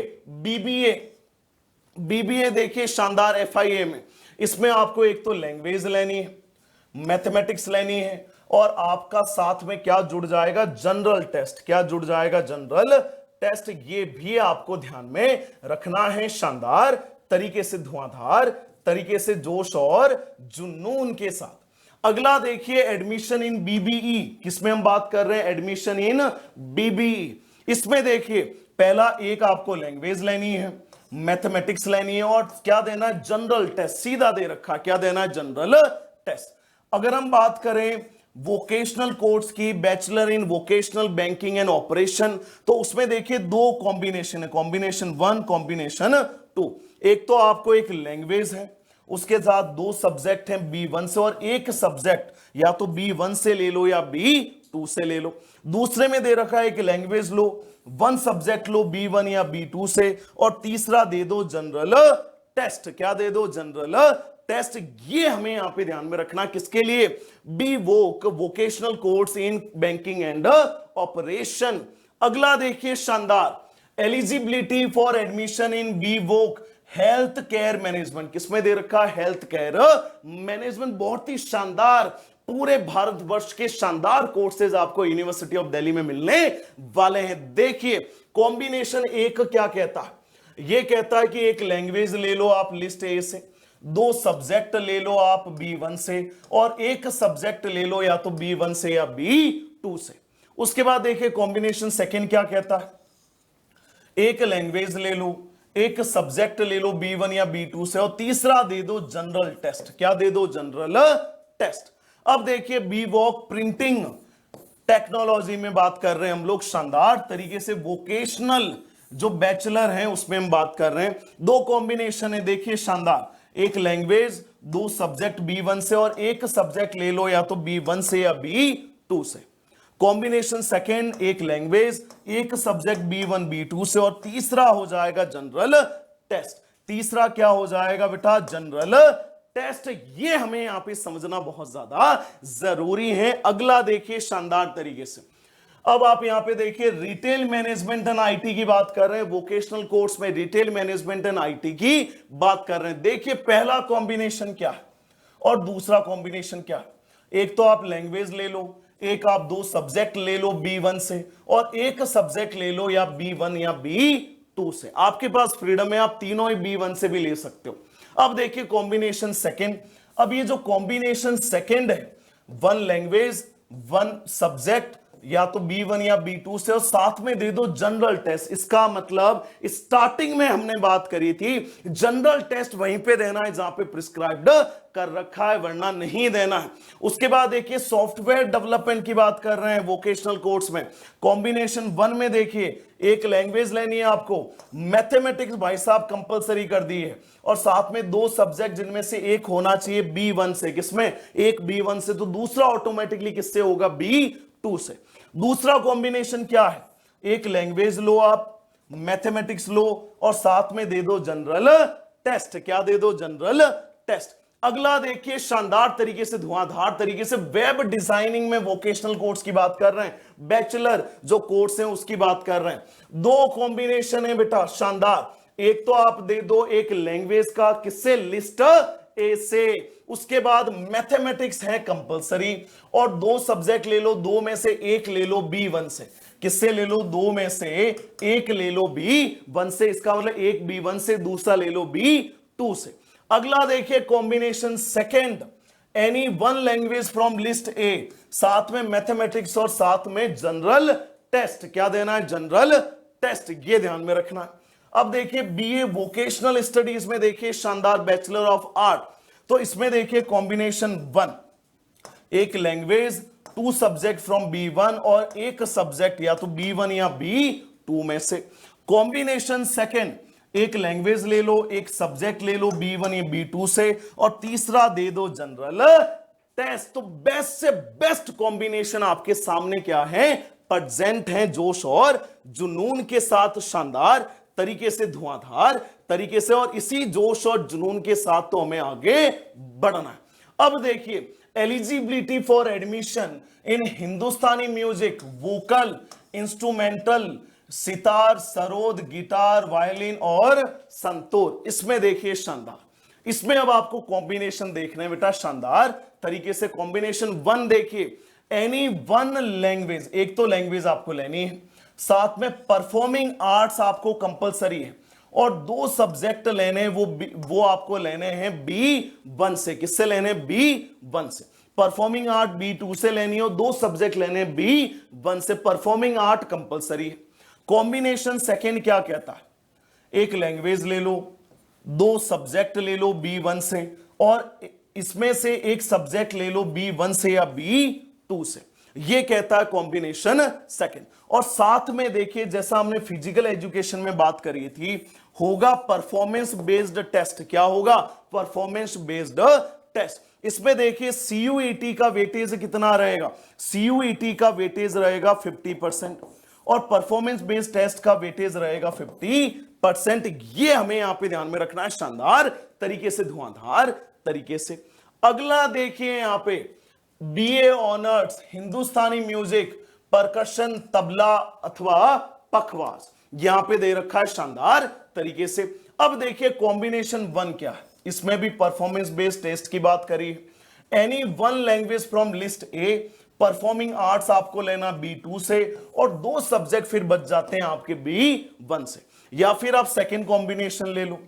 बीबीए देखिए शानदार FIA में, इसमें आपको एक तो लैंग्वेज लेनी है, मैथमेटिक्स लेनी है, और आपका साथ में क्या जुड़ जाएगा? General test. क्या जुड़ जाएगा? General test. ये भी आपको ध्यान में रखना है शानदार तरीके से, धुआंधार तरीके से, जोश और जुनून के साथ। अगला देखिए, एडमिशन इन BBE, किसमें हम बात कर रहे हैं? Admission in BBE। इसमें देखिए, पहला एक आपको लैंग्वेज लेनी है, मैथमेटिक्स लेनी है, और क्या देना है? General test. सीधा दे रखा, क्या देना है? General test. अगर हम बात करें वोकेशनल कोर्स की, bachelor in vocational banking and operation, तो उसमें देखिए 2 कॉम्बिनेशन है, कॉम्बिनेशन 1, कॉम्बिनेशन 2। एक तो आपको एक लैंग्वेज है, उसके साथ 2 सब्जेक्ट हैं B1 से, और एक सब्जेक्ट या तो B1 से ले लो या B2 से ले लो। दूसरे में दे रखा है एक लैंग्वेज लो, 1 सब्जेक्ट लो B1 या B2 से, और तीसरा दे दो जनरल टेस्ट। क्या दे दो? General test. ये हमें यहां पे ध्यान में रखना, किसके लिए? BVOC, vocational course in banking and operation. अगला देखिए शानदार, eligibility for admission in BVOC health care management. किसमें दे रखा है? Health care management. बहुत ही शानदार, पूरे भारतवर्ष के शानदार कोर्सेज आपको यूनिवर्सिटी ऑफ दिल्ली में मिलने वाले हैं। देखिए कॉम्बिनेशन एक क्या कहता है? ये कहता है कि एक लैंग्वेज ले लो आप लिस्ट ए से, दो सब्जेक्ट ले लो आप B1 से, और एक सब्जेक्ट ले लो या तो B1 से या B2 से। उसके बाद देखिए कॉम्बिनेशन सेकंड क्या कहता है? एक लैंग्वेज ले लो, एक सब्जेक्ट ले लो B1 या B2 से, और तीसरा दे दो जनरल टेस्ट। क्या दे दो? General test. अब देखिए बीवॉक प्रिंटिंग टेक्नोलॉजी में बात कर रहे हैं हम लोग, शानदार तरीके से वोकेशनल जो बैचलर हैं उसमें हम बात कर रहे हैं। दो कॉम्बिनेशन है देखिए शानदार, एक लैंग्वेज, दो सब्जेक्ट B1 से, और एक सब्जेक्ट ले लो या तो B1 से या B2 से। कॉम्बिनेशन सेकेंड, एक लैंग्वेज, एक सब्जेक्ट B1 B2 से, और तीसरा हो जाएगा जनरल टेस्ट। तीसरा क्या हो जाएगा बेटा? General test. ये हमें यहां पे समझना बहुत ज्यादा जरूरी है। अगला देखिए शानदार तरीके से, अब आप यहां पे देखिए रिटेल मैनेजमेंट एंड आईटी की बात कर रहे हैं। वोकेशनल कोर्स में रिटेल मैनेजमेंट एंड आईटी की बात कर रहे हैं। देखिए पहला कॉम्बिनेशन क्या है और दूसरा कॉम्बिनेशन क्या है? एक तो आप लैंग्वेज ले लो, एक आप दो सब्जेक्ट ले लो B1 से, और एक सब्जेक्ट ले लो या B1 या B2 से। आपके पास फ्रीडम है, आप तीनों ही B1 से भी ले सकते हो। अब देखिए कॉम्बिनेशन सेकंड। अब ये जो कॉम्बिनेशन सेकंड है, वन लैंग्वेज, वन सब्जेक्ट, या तो B1 या B2 से, और साथ में दे दो जनरल टेस्ट। इसका मतलब स्टार्टिंग में हमने बात करी थी जनरल टेस्ट वहीं पे देना है जहां पे प्रिस्क्राइब्ड कर रखा है, वरना नहीं देना है। उसके बाद देखिए सॉफ्टवेयर डेवलपमेंट की बात कर रहे हैं वोकेशनल कोर्स में। कॉम्बिनेशन 1 में देखिए एक लैंग्वेज लेनी है आपको, मैथमेटिक्स भाई साहब कंपलसरी कर दी है, और साथ में दो सब्जेक्ट जिनमें से एक होना चाहिए B1 से। किसमें? एक B1 से, तो दूसरा ऑटोमेटिकली किससे होगा? B2 से। दूसरा कॉम्बिनेशन क्या है? एक लैंग्वेज लो आप, मैथमेटिक्स लो, और साथ में दे दो जनरल टेस्ट। क्या दे दो? General test. अगला देखिए शानदार तरीके से, धुआंधार तरीके से वेब डिजाइनिंग में वोकेशनल कोर्स की बात कर रहे हैं, बैचलर जो कोर्स है उसकी बात कर रहे हैं। दो कॉम्बिनेशन है बेटा शानदार, एक तो आप दे दो एक लैंग्वेज का, किससे? लिस्ट ए से। उसके बाद मैथमेटिक्स है कंपलसरी, और दो सब्जेक्ट ले लो, दो में से एक ले लो B1 से। किससे ले लो? दो में से एक ले लो B1 से। इसका मतलब एक B1 से, दूसरा ले लो B2 से। अगला देखिए combination second, any one language from list ए, साथ में मैथमेटिक्स और साथ में जनरल टेस्ट। क्या देना है? General test. ये ध्यान में रखना है। अब देखिए बीए वोकेशनल स्टडीज में देखिए शानदार बैचलर ऑफ आर्ट, तो इसमें देखिए कॉम्बिनेशन 1, एक language, to subject from B1, और एक सब्जेक्ट या तो B1 या B2 में से। कॉम्बिनेशन सेकंड, एक लैंग्वेज ले लो, एक सब्जेक्ट ले लो B1 या B2 से, और तीसरा दे दो जनरल टेस्ट। तो बेस्ट से बेस्ट कॉम्बिनेशन आपके सामने क्या है? प्रेजेंट है, जोश और जुनून के साथ, शानदार तरीके से, धुआंधार तरीके से, और इसी जोश और जुनून के साथ तो हमें आगे बढ़ना है। अब देखिए eligibility for admission in Hindustani music, vocal, instrumental, sitar, sarod, guitar, violin और संतूर। इसमें देखिए शानदार, इसमें अब आपको कॉम्बिनेशन देखना है बेटा शानदार तरीके से। कॉम्बिनेशन 1 देखिए, एनी वन लैंग्वेज, एक तो लैंग्वेज आपको लेनी है, साथ में परफॉर्मिंग आर्ट्स आपको कंपलसरी है, और दो सब्जेक्ट लेने हैं, वो आपको लेने हैं B1 से। किससे लेने? B1 से। परफॉर्मिंग आर्ट B2 से लेनी हो, दो सब्जेक्ट लेने B1 से। परफॉर्मिंग आर्ट कंपलसरी है। कॉम्बिनेशन सेकंड क्या कहता है? एक लैंग्वेज ले लो, दो सब्जेक्ट ले लो B1 से, और इसमें से एक सब्जेक्ट ले लो B1 से या B2 से। ये कहता है कॉम्बिनेशन सेकंड। और साथ में देखिए जैसा हमने फिजिकल एजुकेशन में बात करी थी, होगा परफॉर्मेंस बेस्ड टेस्ट। क्या होगा? Performance based test. इसमें देखिए CUET का वेटेज कितना रहेगा? CUET का वेटेज रहेगा 50%, और परफॉर्मेंस बेस्ड टेस्ट का वेटेज रहेगा 50%। ये हमें यहां पे ध्यान में रखना है शानदार तरीके से, धुआंधार तरीके से। अगला देखिए यहां पे BA ऑनर्स हिंदुस्तानी म्यूजिक, परकशन, तबला अथवा पखवाज, यहां पे दे रखा है शानदार तरीके से। अब देखिए कॉम्बिनेशन 1 क्या है, इसमें भी परफॉर्मेंस बेस्ड टेस्ट की बात करी। Any one language from list A, performing arts आपको लेना B2 से, और 2 सब्जेक्ट फिर बच जाते हैं आपके B1 से। या फिर आप सेकेंड कॉम्बिनेशन ले लो,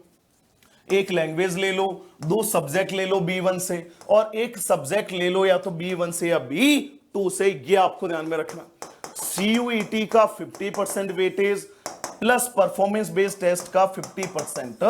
एक लैंग्वेज ले लो, 2 सब्जेक्ट ले लो B1 से, और एक सब्जेक्ट ले लो या तो B1 से या B2 से। ये आपको ध्यान में रखना, CUET का 50% weightage plus performance based test का 50%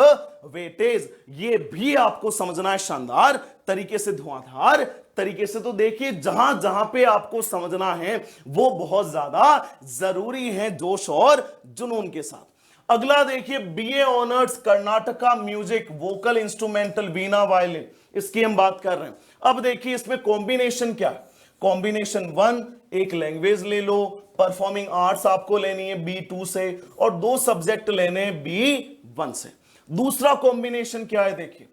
वेटेज, ये भी आपको समझना है शानदार तरीके से, धुआंधार तरीके से। तो देखिए जहां जहां पे आपको समझना है वो बहुत ज्यादा जरूरी है, जोश और जुनून के साथ। अगला देखिए BA honours Karnataka music vocal instrumental veena violin, इसकी हम बात कर रहे हैं। अब देखिए इसमें कॉम्बिनेशन क्या है, कॉम्बिनेशन 1 एक लैंग्वेज ले लो, परफॉर्मिंग आर्ट्स आपको लेनी है B2 से, और 2 सब्जेक्ट लेने हैं B1 से। दूसरा कॉम्बिनेशन क्या है, देखिए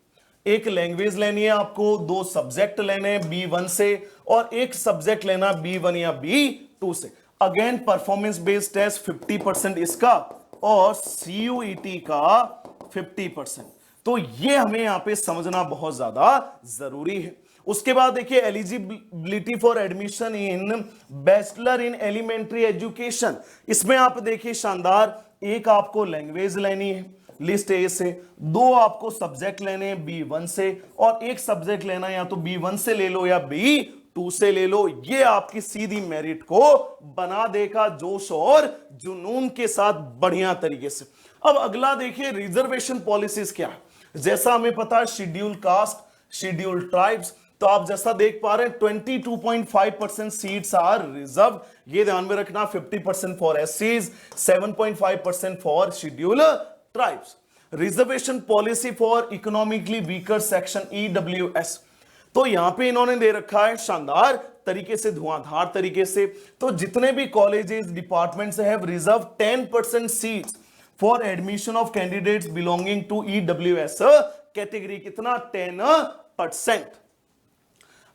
एक लैंग्वेज लेनी है आपको, 2 सब्जेक्ट लेने हैं B1 से, और एक सब्जेक्ट लेना B1 या B2 से। अगेन परफॉर्मेंस बेस्ड टेस्ट 50% इसका, और CUET का 50%। तो ये हमें यहां पे समझना बहुत ज्यादा जरूरी है। उसके बाद देखिए eligibility for admission in bachelor in elementary education, इसमें आप देखिए शानदार, एक आपको लैंग्वेज लेनी है लिस्ट ए से, 2 आपको सब्जेक्ट लेने हैं B1 से, और एक सब्जेक्ट लेना या तो B1 से ले लो या B2 से ले लो। ये आपकी सीधी मेरिट को बना देगा जोश और जुनून के साथ बढ़िया तरीके से। अब अगला देखिए रिजर्वेशन पॉलिसीज क्या है। जैसा हमें पता है शेड्यूल कास्ट, शेड्यूल ट्राइब्स, तो आप जैसा देख पा रहे हैं 22.5% सीट्स आर रिजर्व, ये ध्यान में रखना, 50% for SCs, 7.5% for schedule tribes. Reservation policy for economically weaker section EWS, तो यहां पे इन्होंने दे रखा है शानदार तरीके से, धुआंधार तरीके से। तो जितने भी colleges departments have reserve 10% seats for admission of candidates belonging to EWS category, कितना 10%।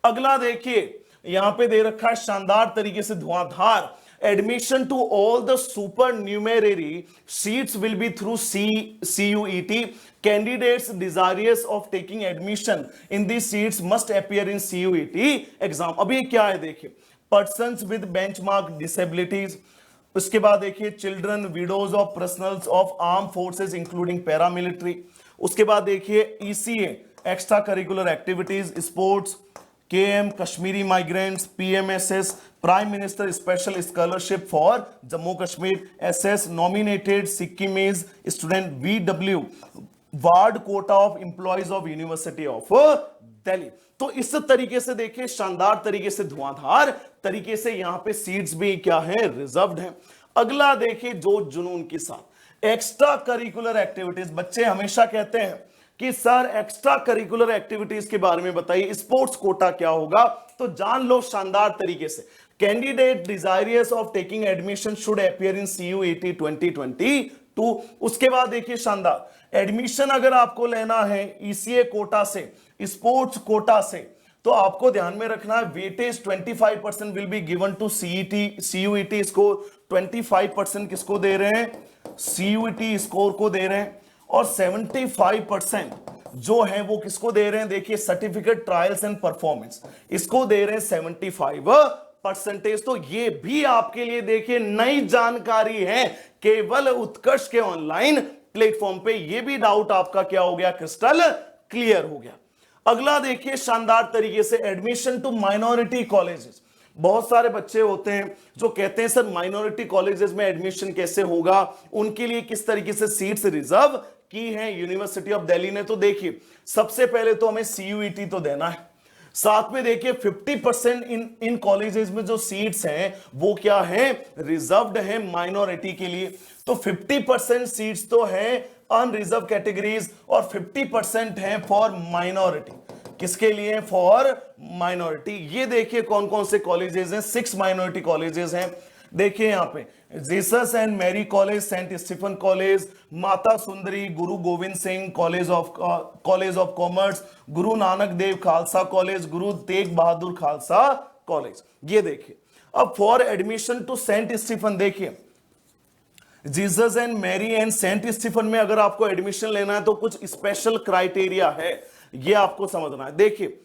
अगला देखिए यहां पे दे रखा है शानदार तरीके से, धुआंधार, admission to all the super numerary seats will be through CUET, candidates desirous of taking admission in the seats must appear in CUET exam. अभी क्या है देखिए, पर्सन्स विद बेंचमार्क डिसेबिलिटीज, उसके बाद देखिए children, widows of personals of arm forces including paramilitary, उसके बाद देखिए ECA extra curricular activities, sports, KM Kashmiri migrants, PMSS prime minister special scholarship for Jammu Kashmir, SS nominated Sikkimese student, VW ward quota of employees of university of Delhi. तो इस तरीके से देखिए शानदार तरीके से, धुआंधार तरीके से यहां पे सीट्स भी क्या है, रिजर्व्ड है। अगला देखिए जो जुनून के साथ एक्स्ट्रा करिकुलर एक्टिविटीज, बच्चे हमेशा कहते हैं कि सर एक्स्ट्रा करिकुलर एक्टिविटीज के बारे में बताइए, स्पोर्ट्स कोटा क्या होगा, तो जान लो शानदार तरीके से, candidate desirous of taking admission should appear in CUET 2022। उसके बाद देखिए शानदार, एडमिशन अगर आपको लेना है ECA कोटा से, स्पोर्ट्स कोटा से, तो आपको ध्यान में रखना है weightage 25% will be given to CUET score, 25% किसको दे रहे हैं, CUET स्कोर को दे रहे हैं, और 75% जो है वो किसको दे रहे हैं, देखिए सर्टिफिकेट ट्रायल्स एंड परफॉर्मेंस, इसको दे रहे हैं 75%। तो ये भी आपके लिए देखिए नई जानकारी है, केवल उत्कर्ष के ऑनलाइन प्लेटफॉर्म पे। ये भी डाउट आपका क्या हो गया, क्रिस्टल क्लियर हो गया। अगला देखिए शानदार तरीके से, एडमिशन टू माइनॉरिटी कॉलेजेस। बहुत सारे बच्चे होते हैं जो कहते हैं सर माइनॉरिटी कॉलेजेस में एडमिशन कैसे होगा, उनके लिए किस तरीके से सीट्स रिजर्व की है यूनिवर्सिटी ऑफ दिल्ली ने। तो देखिए सबसे पहले तो हमें CUET तो देना है, साथ में देखिए 50% इन कॉलेजेस में जो सीट्स हैं वो क्या है, रिजर्व्ड है माइनॉरिटी के लिए। तो 50% सीट्स तो है अनरिजर्व कैटेगरीज, और 50% है फॉर माइनॉरिटी। किसके लिए, फॉर माइनॉरिटी। ये देखिए कौन कौन से कॉलेजेस हैं, 6 माइनॉरिटी कॉलेजेस हैं। देखिए यहां पे Jesus and Mary college, saint Stephen college, Mata Sundari, Guru Gobind Singh college of commerce, Guru Nanak Dev Khalsa college, Guru Tegh Bahadur Khalsa college. ये देखिए अब for admission to saint Stephen, देखिए Jesus and Mary and saint Stephen में अगर आपको एडमिशन लेना है तो कुछ स्पेशल क्राइटेरिया है, ये आपको समझना है। देखिए,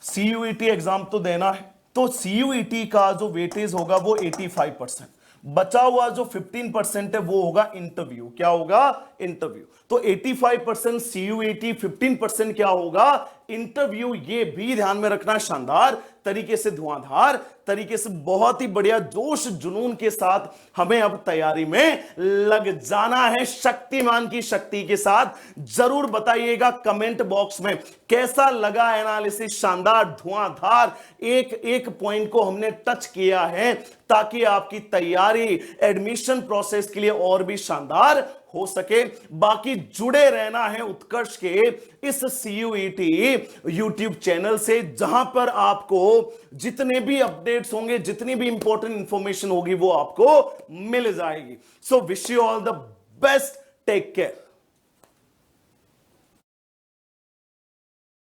सीयूईटी एग्जाम तो देना है, तो सीयूईटी का जो वेटेज होगा वो 85%, बचा हुआ जो 15% है वो होगा इंटरव्यू। क्या होगा? इंटरव्यू। तो 85% सीयूईटी, 15% क्या होगा? इंटरव्यू। ये भी ध्यान में रखना, शानदार तरीके से, धुआंधार तरीके से, बहुत ही बढ़िया जोश जुनून के साथ हमें अब तैयारी में लग जाना है, शक्तिमान की शक्ति के साथ। जरूर बताइएगा कमेंट बॉक्स में कैसा लगा एनालिसिस, शानदार, धुआंधार, एक एक पॉइंट को हमने टच किया है ताकि आपकी तैयारी एडमिशन प्रोसेस के लिए और भी शानदार हो सके। बाकी जुड़े रहना है उत्कर्ष के इस सीयूईटी यूट्यूब चैनल से, जहां पर आपको जितने भी अपडेट्स होंगे, जितनी भी इंपॉर्टेंट इंफॉर्मेशन होगी वो आपको मिल जाएगी। So wish you all the best, take care.